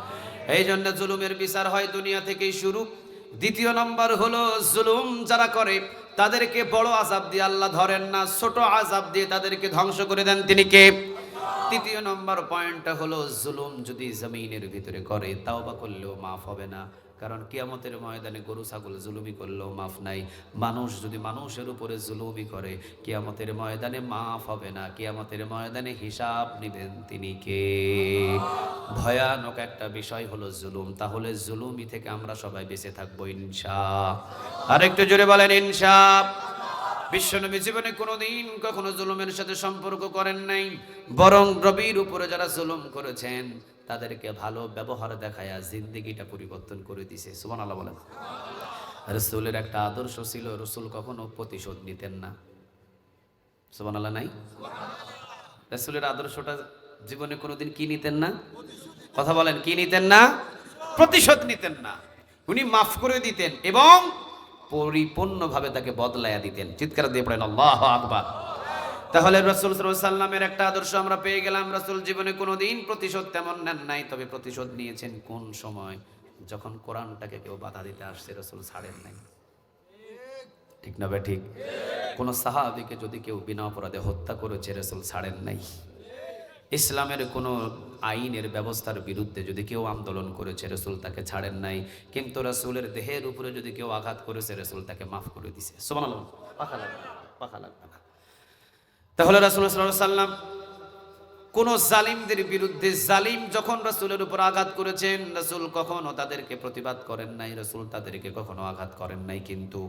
এই জন্য জুলুমের বিচার হয় দুনিয়া থেকেই শুরু। 2 নম্বর হলো, জুলুম যারা করে তাদেরকে বড় আযাব দিয়ে আল্লাহ ধরেন না, ছোট আযাব দিয়ে তাদেরকে ধ্বংস করে দেন। তিনি কে? 3 নম্বর পয়েন্টটা হলো, জুলুম যদি জমিনের ভিতরে করে তাওবা করলেও মাফ হবে না। কারণ কিয়ামতের ময়দানে গরু ছাগল জুলুমি করলেও মাফ নাই, মানুষ যদি মানুষের উপরে জুলুমি করে কিয়ামতের ময়দানে মাফ হবে না, কিয়ামতের ময়দানে হিসাব নেবেন তিনি কে। ভয়ানক একটা বিষয় হলো জুলুম। তাহলে জুলুমি থেকে আমরা সবাই বেঁচে থাকবো ইনশাআল্লাহ। আরেকটু জোরে বলেন ইনশাআল্লাহ। বিশ্বনবী জীবনে কোনোদিন কখনো জুলুমের সাথে সম্পর্ক করেন নাই, বরং নবীর উপরে যারা জুলুম করেছেন তাদেরকে ভালো ব্যবহার দেখায়া জিন্দেগিটা পরিবর্তন করে দিয়েছে। সুবহানাল্লাহ বলেন। রাসূলের একটা আদর্শ ছিল, রাসূল কখনো প্রতিশোধ নিতেন না। সুবহানাল্লাহ নাই? রাসূলের আদর্শটা জীবনে কোনোদিন কি নিতেন না? কথা বলেন, কি নিতেন না? প্রতিশোধ নিতেন না। উনি মাফ করে দিতেন এবং পরিপূর্ণভাবে তাকে বদলায়া দিতেন। চিৎকার দিয়ে পড়েন আল্লাহু আকবার। তাহলে রাসূল সাল্লাল্লাহু আলাইহি ওয়াসাল্লামের একটা আদর্শ আমরা পেয়ে গেলাম। রাসূল জীবনে কোনোদিন প্রতিশোধ তেমন নেন নাই, তবে প্রতিশোধ নিয়েছেন কোন সময়? যখন কোরআনটাকে কেউ বাধা দিতে আসছে রাসূল ছাড়েন নাই। ঠিক না ভাই? ঠিক। কোন সাহাবীকে যদি কেউ বিনা অপরাধে হত্যা করেছে রাসূল ছাড়েন নাই। ইসলামের কোন আইনের ব্যবস্থার বিরুদ্ধে যদি কেউ আন্দোলন করেছে রাসূল তাকে ছাড়েন নাই। কিন্তু রাসূলের দেহের উপরে যদি কেউ আঘাত করেছে রাসূল তাকে মাফ করে দিয়েছে। সুবহানাল্লাহ। পাখা লাগবে না। তাহলে রাসূল সাল্লাল্লাহু আলাইহি ওয়াসাল্লাম কোন জালিমদের বিরুদ্ধে, জালিম যখন রাসূলের উপর আঘাত করেছেন রাসূল কখনো তাদেরকে প্রতিবাদ করেন নাই, রাসূল তাদেরকে কখনো আঘাত করেন নাই। কিন্তু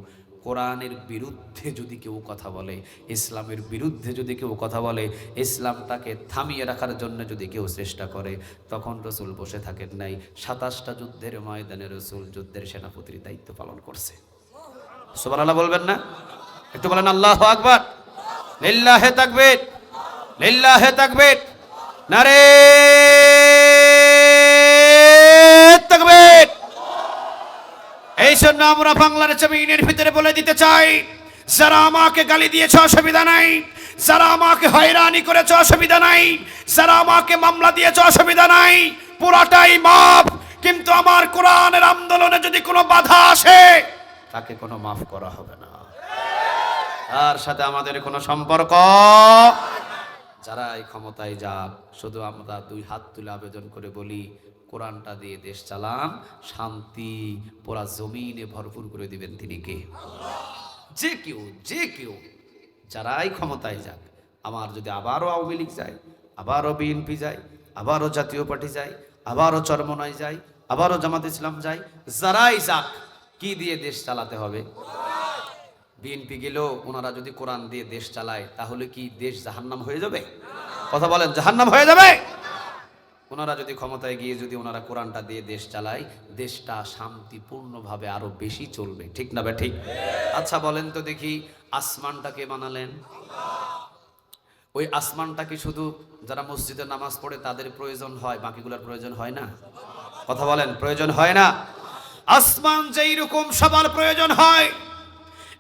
কোরআনের বিরুদ্ধে যদি কেউ কথা বলে, ইসলামের বিরুদ্ধে যদি কেউ কথা বলে, ইসলামটাকে থামিয়ে রাখার জন্য যদি কেউ চেষ্টা করে, তখন রাসূল বসে থাকেন নাই। ২৭টা যুদ্ধের ময়দানে রাসূল যুদ্ধের সেনাপতির দায়িত্ব পালন করছে। সুবহানাল্লাহ বলবেন না? একটু বলেন আল্লাহু আকবার। লিল্লাহি তাকবীর, লিল্লাহি তাকবীর, নারে তাকবীর। এই জন্য আমরা বাংলার জমিনের ভিতরে বলে দিতে চাই, যারা আমাকে গালি দিয়েছে অসুবিধা নাই, যারা আমাকে হয়রানি করেছে অসুবিধা নাই, যারা আমাকে মামলা দিয়েছে অসুবিধা নাই, পুরাটাই মাফ। কিন্তু আমার কোরআনের আন্দোলনে যদি কোনো বাধা আসে তাকে কোনো মাফ করা হবে না, তার সাথে আমাদের কোনো সম্পর্ক। যারাই ক্ষমতায় যাক, শুধু আমরা দুই হাত তুলে আবেদন করে বলি, কোরআনটা দিয়ে দেশ চালান, শান্তি পুরা জমিনে ভরপুর করে দিবেন তিনি কে? যে কেউ যারাই ক্ষমতায় যাক, আমার যদি আবারও আওয়ামী লীগ যায়, আবারও বিএনপি যায়, আবারও জাতীয় পার্টি যায়, আবারও চরমনায় যায়, আবারও জামাত ইসলাম যায়, যারাই যাক, কি দিয়ে দেশ চালাতে হবে? বিএনপি গেলেও ওনারা যদি কোরআন দিয়ে দেশ চালায় তাহলে কি দেশ জাহান্নাম হয়ে যাবে? কথা বলেন, জাহান্নাম হয়ে যাবে? ওনারা যদি ক্ষমতায় গিয়ে যদি ওনারা কোরআনটা দিয়ে দেশ চালায়, দেশটা শান্তিপূর্ণভাবে আরো বেশি চলবে। ঠিক না ভাই? ঠিক। আচ্ছা বলেন তো দেখি, আসমানটাকে বানালেন, ওই আসমানটাকে শুধু যারা মসজিদে নামাজ পড়ে তাদের প্রয়োজন হয়, বাকিগুলোর প্রয়োজন হয় না? কথা বলেন, প্রয়োজন হয় না? আসমান যেই রকম সবার প্রয়োজন হয়,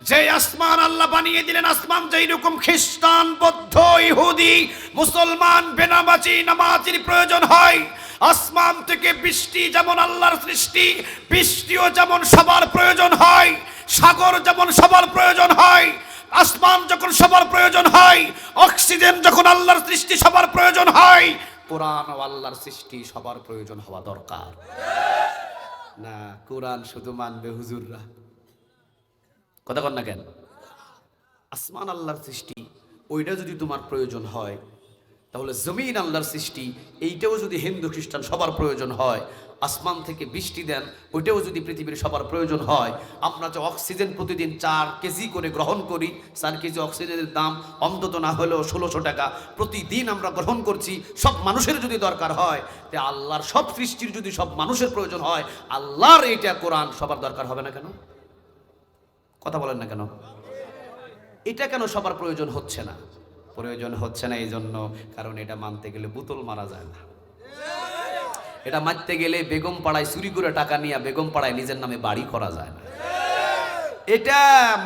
যে আসমান আল্লাহ বানিয়ে দিলেন, আসমান যেই রকম খ্রিস্টান, বৌদ্ধ, ইহুদি, মুসলমান, বেনামাজি, নামাজির প্রয়োজন হয়, আসমান থেকে বৃষ্টি যেমন আল্লাহর সৃষ্টি, বৃষ্টিও যেমন সবার প্রয়োজন হয়, সাগর যেমন সবার প্রয়োজন হয়, আসমান যখন সবার প্রয়োজন হয়, অক্সিজেন যখন আল্লাহর সৃষ্টি সবার প্রয়োজন হয়, কোরআন ও আল্লাহর সৃষ্টি সবার প্রয়োজন হওয়া দরকার। না, কোরআন শুধু মানবে হুজুররা। কথা কন না কেন? আসমান আল্লাহর সৃষ্টি, ওইটা যদি তোমার প্রয়োজন হয়, তাহলে জমিন আল্লাহর সৃষ্টি, এইটাও যদি হিন্দু খ্রিস্টান সবার প্রয়োজন হয়, আসমান থেকে বৃষ্টি দেন, ওইটাও যদি পৃথিবীর সবার প্রয়োজন হয়, আমরা যে অক্সিজেন প্রতিদিন 4 কেজি করে গ্রহণ করি, 4 কেজি অক্সিজেনের দাম অন্তত না হলেও 1600 টাকা প্রতিদিন আমরা গ্রহণ করছি, সব মানুষের যদি দরকার হয়, তে আল্লাহর সব সৃষ্টির যদি সব মানুষের প্রয়োজন হয়, আল্লাহর এইটা কোরআন সবার দরকার হবে না কেন? কথা বলেন না কেন? এটা কেন সবার প্রয়োজন হচ্ছে না? প্রয়োজন হচ্ছে না এই জন্য, কারণ এটা মানতে গেলে বোতল মারা যায় না, এটা মারতে গেলে বেগম পাড়ায় চুরি করে টাকা নিয়ে বেগম পাড়ায় নিজের নামে বাড়ি করা যায় না, এটা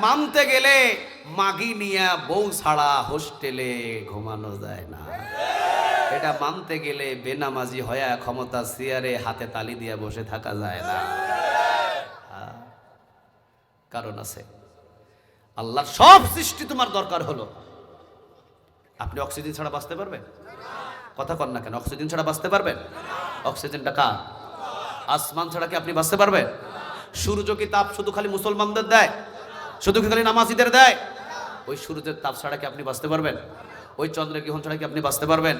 মানতে গেলে মাগি নিয়া বউ ছাড়া হোস্টেলে ঘুমানো যায় না, এটা মানতে গেলে বেনামাজি হয়া ক্ষমতা চেয়ারে হাতে তালি দিয়ে বসে থাকা যায় না। কারণ আছে, আল্লাহর সব সৃষ্টি তোমার দরকার হলো, আপনি অক্সিজেন ছাড়া বাঁচতে পারবেন? কথা কন না কেন? অক্সিজেন ছাড়া বাঁচতে পারবেন? অক্সিজেনটা কার? আসমান ছাড়া কি আপনি বাঁচতে পারবেন? সূর্য কি তাপ শুধু খালি মুসলমানদের দেয়? শুধু কি খালি নামাজিদের দেয়? ওই সূর্যের তাপ ছাড়া কি আপনি বাঁচতে পারবেন? ওই চন্দ্রের গ্রহণ ছাড়া কি আপনি বাঁচতে পারবেন?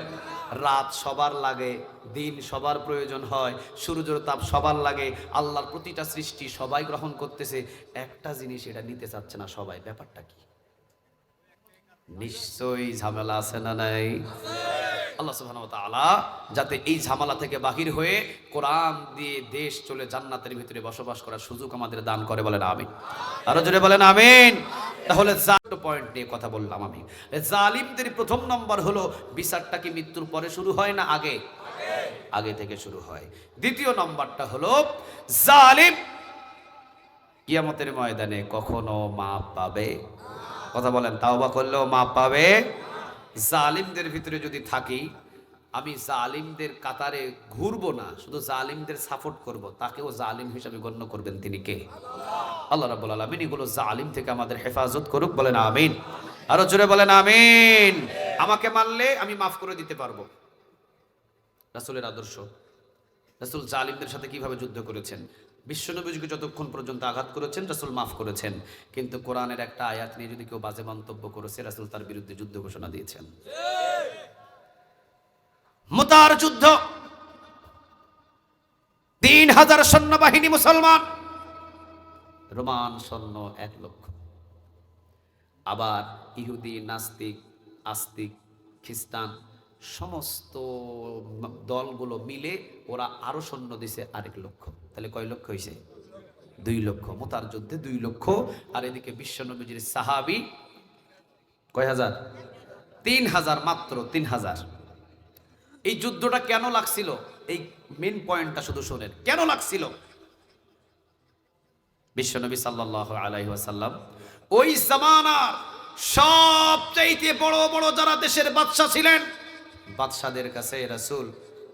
রাত সবার লাগে, দিন সবার প্রয়োজন হয়, সূর্যের তাপ সবার লাগে, আল্লাহর প্রতিটা সৃষ্টি সবাই গ্রহণ করতেছে, একটা জিনিস এটা নিতে চাচ্ছে না সবাই। ব্যাপারটা কি? নিশ্চয়ই ঝামেলা আছে না নাই? আল্লাহ সুবহানাহু ওয়া তাআলা যাতে এই ঝামেলা থেকে বাহির হয়ে কোরআন দিয়ে দেশ চলে জান্নাতের ভিতরে বসবাস করার সুযোগ আমাদের দান করে, বলেন আমিন। আরো জোরে বলেন আমিন। তাহলে চারটা পয়েন্ট নিয়ে কথা বললাম আমি। জালিমদের প্রথম নম্বর হলো বিচারটা কি মৃত্যুর পরে শুরু হয় না আগে? আগে থেকে শুরু হয়। দ্বিতীয় নম্বরটা হলো জালিম কিয়ামতের ময়দানে কখনো মাপ পাবে? কথা বলেন, তাওবা করলেও মাপ পাবে? জালিমদের ভিতরে যদি থাকি, আমি জালিমদের কাতারে ঘুরবো না, শুধু জালিমদের সাপোর্ট করব, তাকেও জালিম হিসাবে গণ্য করবেন। তিনি কে? আল্লাহ রাব্বুল আলামিন। এগুলো জালিম থেকে আমাদের হেফাজত করুক, বলেন আমিন। আরো জোরে বলেন আমিন। আমাকে মানলে আমি মাফ করে দিতে পারবো। রাসূলের আদর্শ, রাসূল জালিমদের সাথে কিভাবে যুদ্ধ করেছেন, বিশ্বনবীকে যতক্ষণ পর্যন্ত আঘাত করেছেন রাসূল মাফ করেছেন, কিন্তু কোরআনের একটা আয়াত নিয়ে যদি কেউ বাজে মন্তব্য করেছে রাসূল তার বিরুদ্ধে যুদ্ধ ঘোষণা দিয়েছেন। মুতার যুদ্ধ, 3000 সৈন্যবাহিনী মুসলমান, রোমান সৈন্য 1 লক্ষ। আবার ইহুদি, নাস্তিক, আস্তিক, খ্রিস্টান সমস্ত দলগুলো মিলে ওরা আরো সৈন্য দিছে 1 লক্ষ। তাহলে কয় লক্ষ হয়েছে? 2 লক্ষ। মুতার যুদ্ধে 2 লক্ষ। আর এদিকে বিশ্বনবীর সাহাবী কয় হাজার? 3000, মাত্র 3000। এই যুদ্ধটা কেন লাগছিল? এই মেন পয়েন্টটা শুধু শুনেন, কেন লাগছিল? বিশ্বনবী সাল্লাল্লাহু আলাইহি ওয়াসাল্লাম ওই জামানার সবচাইতে বড় বড় যারা দেশের বাদশা ছিলেন, বাদশাদের কাছে রাসূল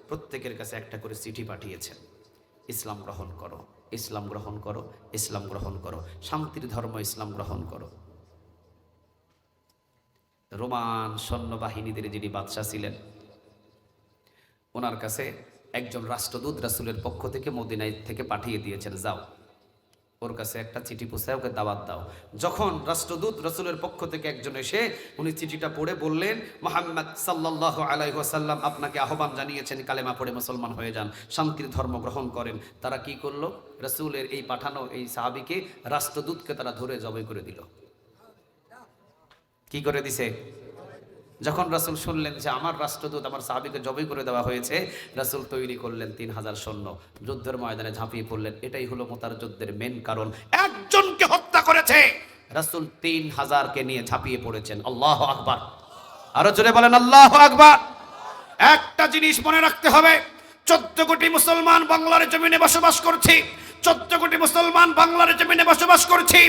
প্রত্যেকের কাছে একটা করে চিঠি পাঠিয়েছেন। ইসলাম গ্রহণ করো, ইসলাম গ্রহণ করো, ইসলাম গ্রহণ করো, শান্তির ধর্ম ইসলাম গ্রহণ করো। রোমান সৈন্যবাহিনীদের যিনি বাদশা ছিলেন, ওনার কাছে একজন রাষ্ট্রদূত রাসূলের পক্ষ থেকে মদিনায় থেকে পাঠিয়ে দিয়েছেন, যাও ওর কাছে একটা চিঠি পৌঁছায়, ওকে দাওয়াত দাও। যখন রাষ্ট্রদূত রাসূলের পক্ষ থেকে একজন এসে উনি চিঠিটা পড়ে বললেন, মুহাম্মদ সাল্লাল্লাহু আলাইহি ওয়াসাল্লাম আপনাকে আহ্বান জানিয়েছেন, কালেমা পড়ে মুসলমান হয়ে যান, শান্তির ধর্ম গ্রহণ করেন। তারা কি করলো? রাসূলের এই পাঠানো এই সাহাবীকে, রাষ্ট্রদূতকে তারা ধরে জবাই করে দিল। কি করে দিছে? যখন রাসূল শুনলেন যে আমার রাষ্ট্রদূত আমার সাহাবীকে জবাই করে দেওয়া হয়েছে, রাসূল তৈরি করলেন 3000 সৈন্য, যুদ্ধের ময়দানে ঝাঁপিয়ে পড়লেন। এটাই হলো মুতার যুদ্ধের মেন কারণ। একজনকে হত্যা করেছে, রাসূল 3000কে নিয়ে ঝাঁপিয়ে পড়েছেন। আল্লাহু আকবার। আরো জোরে বলেন আল্লাহু আকবার। একটা জিনিস মনে রাখতে হবে, 14 কোটি মুসলমান বাংলার জমিনে বসবাস করছি, 14 কোটি মুসলমান বাংলার জমিনে বসবাস করছি।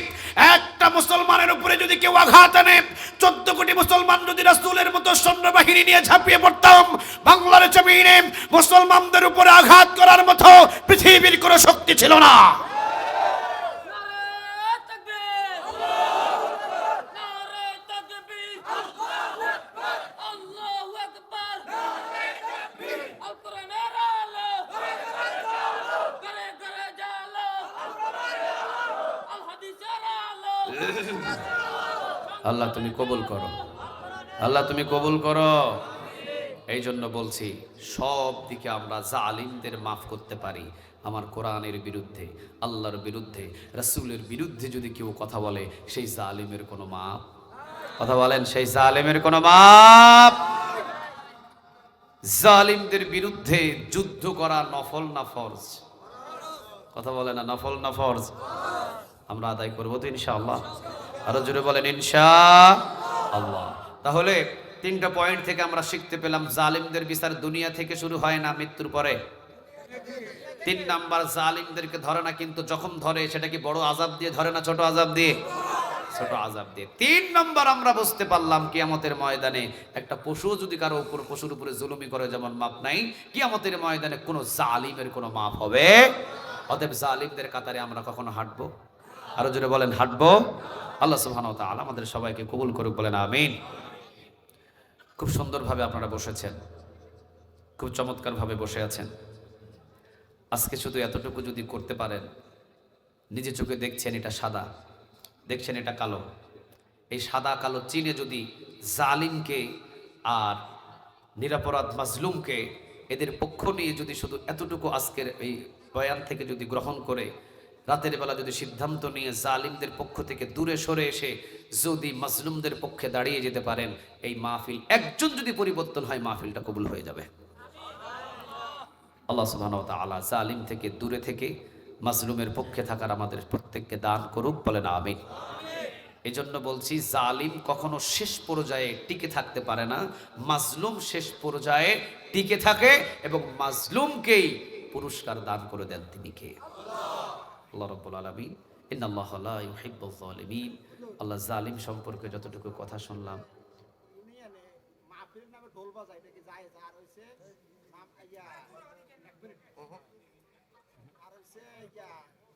একটা মুসলমানের উপরে যদি কেউ আঘাত আনে, 14 কোটি মুসলমান যদি রাসূলের মতো সৈন্যবাহিনী নিয়ে ঝাঁপিয়ে পড়তাম, বাংলার জমিনে মুসলমানদের উপরে আঘাত করার মতো পৃথিবীর কোনো শক্তি ছিল না। আল্লাহ তুমি কবুল করো, আল্লাহ তুমি কবুল করো। এই জন্য বলছি, সব দিকে আমরা জালিমদের মাফ করতে পারি। আমার কোরআনের বিরুদ্ধে, আল্লাহর বিরুদ্ধে, রাসূলের বিরুদ্ধে যদি কেউ কথা বলে, সেই জালিমের কোনো মাপ, কথা বলেন, সেই জালিমের কোনো মাপ। জালিমদের বিরুদ্ধে যুদ্ধ করা নফল না ফরজ? কথা বলে না, নফল না ফরজ? আমরা আদায় করবো তো ইনশাআল্লাহ। আরো জোরে বলেন ইনশাআল্লাহ। তাহলে 3টা পয়েন্ট থেকে আমরা শিখতে পেলাম, জালিমদের বিচার দুনিয়া থেকে শুরু হয় না, মৃত্যুর পরে। 3 নাম্বার, জালিমদেরকে ধরে না, কিন্তু যখন ধরে সেটা কি বড় আযাব দিয়ে ধরে না ছোট আযাব দিয়ে? ছোট আযাব দিয়ে। 3 নাম্বার আমরা বুঝতে পারলাম, কিয়ামতের ময়দানে একটা পশু যদি কারো উপর, পশুর উপরে জুলুমি করে যেমন মাপ নাই, কিয়ামতের ময়দানে কোনো জালিমের কোনো মাপ হবে। অতএব জালিমদের কাতারে আমরা কখনো হাঁটবো? আরো জোরে বলেন হাঁটবো। আল্লাহ সুবহানাহু ওয়া তাআলা আমাদের সবাইকে কবুল করুক, বলেন আমিন। খুব সুন্দরভাবে আপনারা বসেছেন, খুব চমৎকারভাবে বসে আছেন। আজকে শুধু এতটুকু যদি করতে পারেন, নিজে চোখে দেখছেন এটা সাদা, দেখছেন এটা কালো। এই সাদা কালো চিনে যদি জালিমকে আর নিরপরাধ মাজলুমকে এদের পক্ষ নিয়ে যদি শুধু এতটুকু আজকের এই বয়ান থেকে যদি গ্রহণ করে রাতের বেলা যদি সিদ্ধান্ত নিয়ে জালিমদের পক্ষ থেকে দূরে সরে এসে যদি মাজলুমদের পক্ষে দাঁড়িয়ে যেতে পারেন, এই মাহফিল একজন যদি পরিবর্তন হয় মাহফিলটা কবুল হয়ে যাবে। আল্লাহ সুবহানাহু ওয়া তাআলা জালিম থেকে দূরে থেকে মাজলুমের পক্ষে থাকার আমাদের প্রত্যেককে দান করুক, বলেন আমিন। এই জন্য বলছি জালিম কখনো শেষ পর্যায়ে টিকে থাকতে পারে না, মাজলুম শেষ পর্যায়ে টিকে থাকে এবং মাজলুমকেই পুরস্কার দান করে দেন তিনি কে? আল্লাহ রাব্বুল আলামিন। ইন্নাল্লাহা লা ইউহিব্বুয যালিমিন। আল্লাহ জালিম সম্পর্কে যতটুকু কথা শুনলাম, মাহফিলের নামে ঢোল বাজায় এটা কি জায়েজ? আর হইছে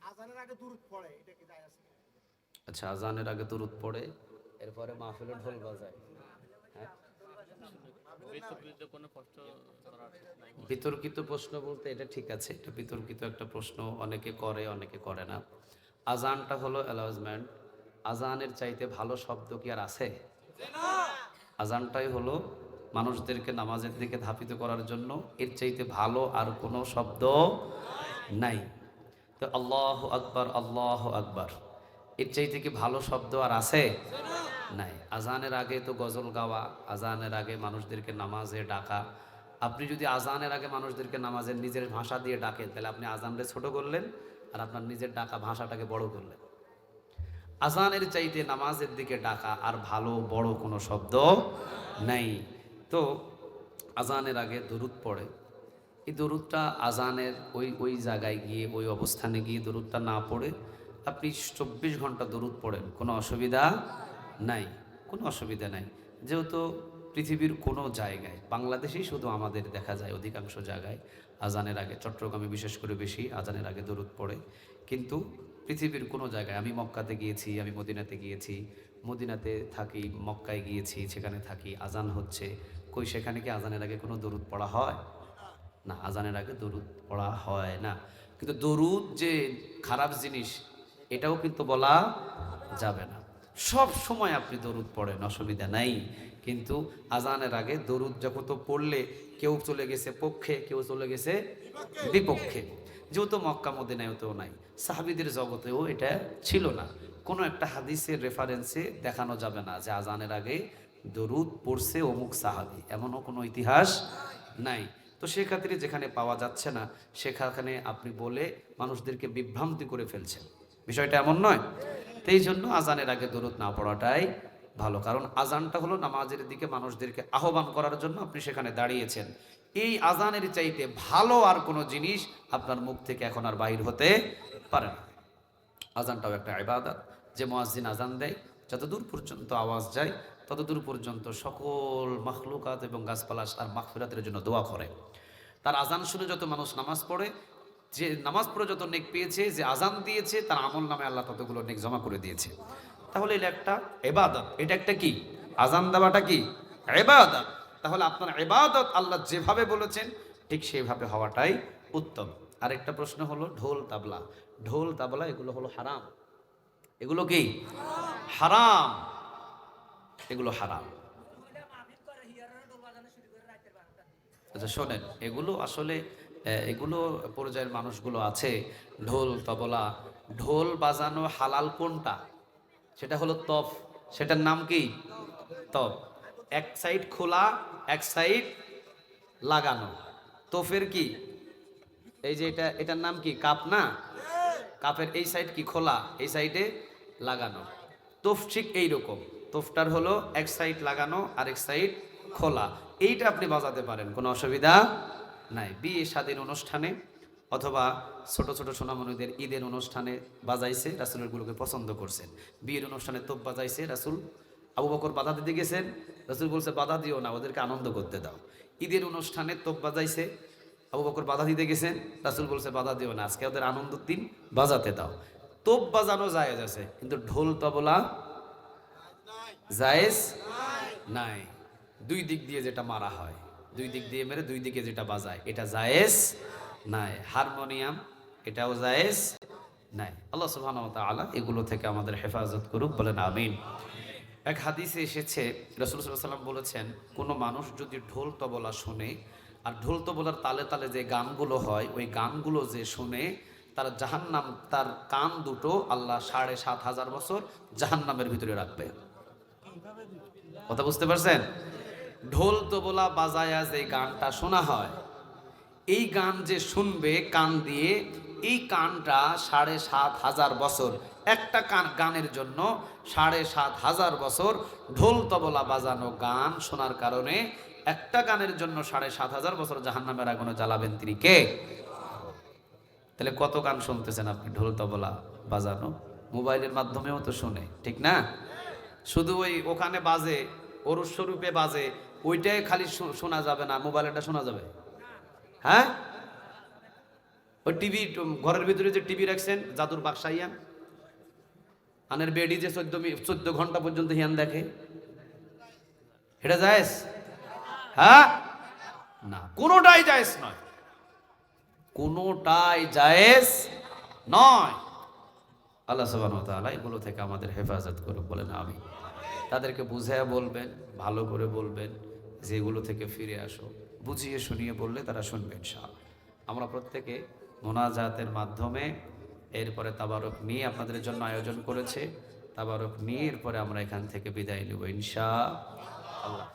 আজানের আগে দুরূদ পড়ে, এটা কি জায়েজ? আচ্ছা, আজানের আগে দরুদ পড়ে এরপরে মাহফিলে ঢোল বাজায়, হ্যাঁ? বিতর্কিত প্রশ্ন বলতে এটা ঠিক আছে, এটা বিতর্কিত একটা প্রশ্ন, অনেকে করে অনেকে করে না। আজানটা হলো অ্যালাউজমেন্ট। আজানের চাইতে ভালো শব্দ কি আর আছে? আজানটাই হলো মানুষদেরকে নামাজের দিকে ধাপিত করার জন্য, এর চাইতে ভালো আর কোনো শব্দ নাই। তো আল্লাহু আকবার, আল্লাহু আকবার, এর চাইতে কি ভালো শব্দ আর আছে? নাই। আজানের আগে তো গজল গাওয়া, আজানের আগে মানুষদেরকে নামাজে ডাকা। আপনি যদি আজানের আগে মানুষদেরকে নামাজের নিজের ভাষা দিয়ে ডাকেন, তাহলে আপনি আজানরে ছোট করলেন আর আপনার নিজের ডাকা ভাষাটাকে বড় করলেন। আজানের চাইতে নামাজের দিকে ডাকা আর ভালো বড় কোনো শব্দ নাই। তো আজানের আগে দরুদ পড়ে, এই দরুদটা আজানের ওই জায়গায় গিয়ে ওই অবস্থানে গিয়ে দরুদটা না পড়ে আপনি 24 ঘন্টা দরুদ পড়েন, কোনো অসুবিধা নাই, কোনো অসুবিধা নাই। যেহেতু পৃথিবীর কোনো জায়গায়, বাংলাদেশেই শুধু আমাদের দেখা যায় অধিকাংশ জায়গায় আজানের আগে, চট্টগ্রামে বিশেষ করে বেশি আজানের আগে দরুদ পড়ে, কিন্তু পৃথিবীর কোনো জায়গায়, আমি মক্কাতে গিয়েছি, আমি মদিনাতে গিয়েছি, মদিনাতে থাকি, মক্কায় গিয়েছি, সেখানে থাকি, আজান হচ্ছে, কই সেখানে কি আজানের আগে কোনো দরুদ পড়া হয়? না, আজানের আগে দরুদ পড়া হয় না। কিন্তু দরুদ যে খারাপ জিনিস এটাও কিন্তু বলা যাবে না। সব সময় আপনি দরুদ পড়েন, অসুবিধা নাই, কিন্তু আজানের আগে দরুদ যখন তো পড়লে কেউ চলে গেছে পক্ষে, কেউ চলে গেছে বিপক্ষে। যেহেতু মক্কা মদিনায়ও তো নাই, সাহাবীদের জগতেও এটা ছিল না, কোনো একটা হাদিসের রেফারেন্সে দেখানো যাবে না যে আজানের আগে দরুদ পড়ছে অমুক সাহাবী, এমনও কোনো ইতিহাস নাই। তো সেক্ষেত্রে যেখানে পাওয়া যাচ্ছে না সেখানে আপনি বলে মানুষদেরকে বিভ্রান্তি করে ফেলছেন, বিষয়টা এমন নয়। তো এই জন্য আজানের আগে দরুদ না পড়াটাই ভালো, কারণ আজানটা হলো নামাজের দিকে মানুষদেরকে আহ্বান করার জন্য আপনি সেখানে দাঁড়িয়েছেন। এই আজানের চাইতে ভালো আর কোনো জিনিস আপনার মুখ থেকে এখন আর বাইর হতে পারে না। আজানটাও একটা ইবাদত, যে মুয়াজ্জিন আজান দেয় যতদূর পর্যন্ত আওয়াজ যায় ততদূর পর্যন্ত সকল মাখলুকাত এবং গাছপালা তার মাগফিরাতের জন্য দোয়া করে। তার আজান শুনে যত মানুষ নামাজ পড়ে, যে নামাজ পড়ে যত নেক পেয়েছে, যে আজান দিয়েছে তার আমল নামে আল্লাহ ততগুলো নেক জমা করে দিয়েছে। তাহলে এটা একটা ইবাদত, এটা একটা কি? আজান দেওয়াটা কি ইবাদত? তাহলে আপনার ইবাদত আল্লাহ যেভাবে বলেছেন ঠিক সেভাবে হওয়াটাই উত্তম। আরেকটা প্রশ্ন হলো ঢোল তাবলা, ঢোল তাবলা এগুলো হলো হারাম, এগুলো কি হারাম, এগুলো হারাম। আচ্ছা শোনেন, এগুলো আসলে এগুলো পর্যায়ের মানুষগুলো আছে, ঢোল তবলা, ঢোল বাজানো হালাল কোনটা? সেটা হলো তফ, সেটার নাম কি? তফ। এক সাইড খোলা, এক সাইড লাগানো। তফের কি এই যে এটার নাম কি? কাপ না? কাপের এই সাইড কি খোলা, এই সাইডে লাগানো। তোফ ঠিক এইরকম, তোফটার হলো এক সাইড লাগানো আর এক সাইড খোলা। এইটা আপনি বাজাতে পারেন, কোনো অসুবিধা নাই। বিয়ে শাদীর অনুষ্ঠানে অথবা ছোট ছোট সোনামণিদের ঈদের অনুষ্ঠানে বাজাইছে, রাসূলের গুলোকে পছন্দ করছেন। বিয়ের অনুষ্ঠানে তোপ বাজাইছে, রাসূল আবু বকর বাধা দিতে গেছেন, রাসূল বলছে বাধা দিও না, ওদেরকে আনন্দ করতে দাও। ঈদের অনুষ্ঠানে তোপ বাজাইছে, আবু বকর বাধা দিতে গেছেন, রাসূল বলছে বাধা দিও না, আজকে ওদের আনন্দের দিন, বাজাতে দাও। তোপ বাজানো জায়েজ আছে, কিন্তু ঢোল তবলা জায়েজ নাই। দুই দিক দিয়ে যেটা মারা হয়, দুই দিক দিয়ে মেরে দুই দিকে যেটা বাজায়, এটা জায়েজ নাই। হারমোনিয়াম এটাও জায়েজ নাই। আল্লাহ সুবহানাহু ওয়া তাআলা এগুলো থেকে আমাদের হেফাজত করুক, বলেন আমিন। এক হাদিসে এসেছে, রাসূল সাল্লাল্লাহু আলাইহি ওয়াসাল্লাম বলেছেন, কোনো মানুষ যদি ঢোল তবলা শুনে আর ঢোল তবলার তালে তালে যে গানগুলো হয় ওই গানগুলো যে শুনে, তার জাহান্নাম, তার কান দুটো আল্লাহ ৭,৫০০ বছর জাহান্নামের ভিতরে রাখবে। কথা বুঝতে পারছেন? ঢোল তবলা বাজায়া যে গানটা শোনা হয়, এই গান যে শুনবে কান দিয়ে, এই কানটা ৭,৫০০ বছর, একটা গানের জন্য ৭,৫০০ বছর ঢোল তবলা বাজানো গান শোনার কারণে একটা গানের জন্য ৭,৫০০ বছর জাহান্নামের আগুনে জ্বালাবেন তিনি কে? তাহলে কত গান শুনতেছেন আপনি ঢোল তবলা বাজানো? মোবাইলের মাধ্যমেও তো শুনে, ঠিক না? শুধু ওই ওখানে বাজে, অরুষ স্বরূপে বাজে, ওইটাই খালি শোনা যাবে না, মোবাইলটা শোনা যাবে? হ্যাঁ, ওই টিভি, ঘরের ভিতরে যে টিভি রাখছেন জাদুর বাক্সা ইয়ান, আনের বেডি যে 14 ঘন্টা পর্যন্ত হিয়ান দেখে, এটা জায়েজ? হ্যাঁ না, কোনোটাই জায়েজ নয়, কোনোটাই জায়েজ নয়। আল্লাহ সুবহানাহু ওয়া তাআলা এগুলো থেকে আমাদের হেফাজত করুক, বলেন আমিন। তাদেরকে বুঝাইয়া বলবেন, ভালো করে বলবেন যে এগুলো থেকে ফিরে আসো, বুঝিয়ে শুনিয়ে বললে তারা শুনবে ইনশাআল্লাহ। আমরা প্রত্যেকে মোনাজাতের মাধ্যমে এরপরে তাবারক নিয়ে আপনাদের জন্য আয়োজন করেছে, তাবারক নিয়ে এরপরে আমরা এখান থেকে বিদায় নেব ইনশাআল্লাহ।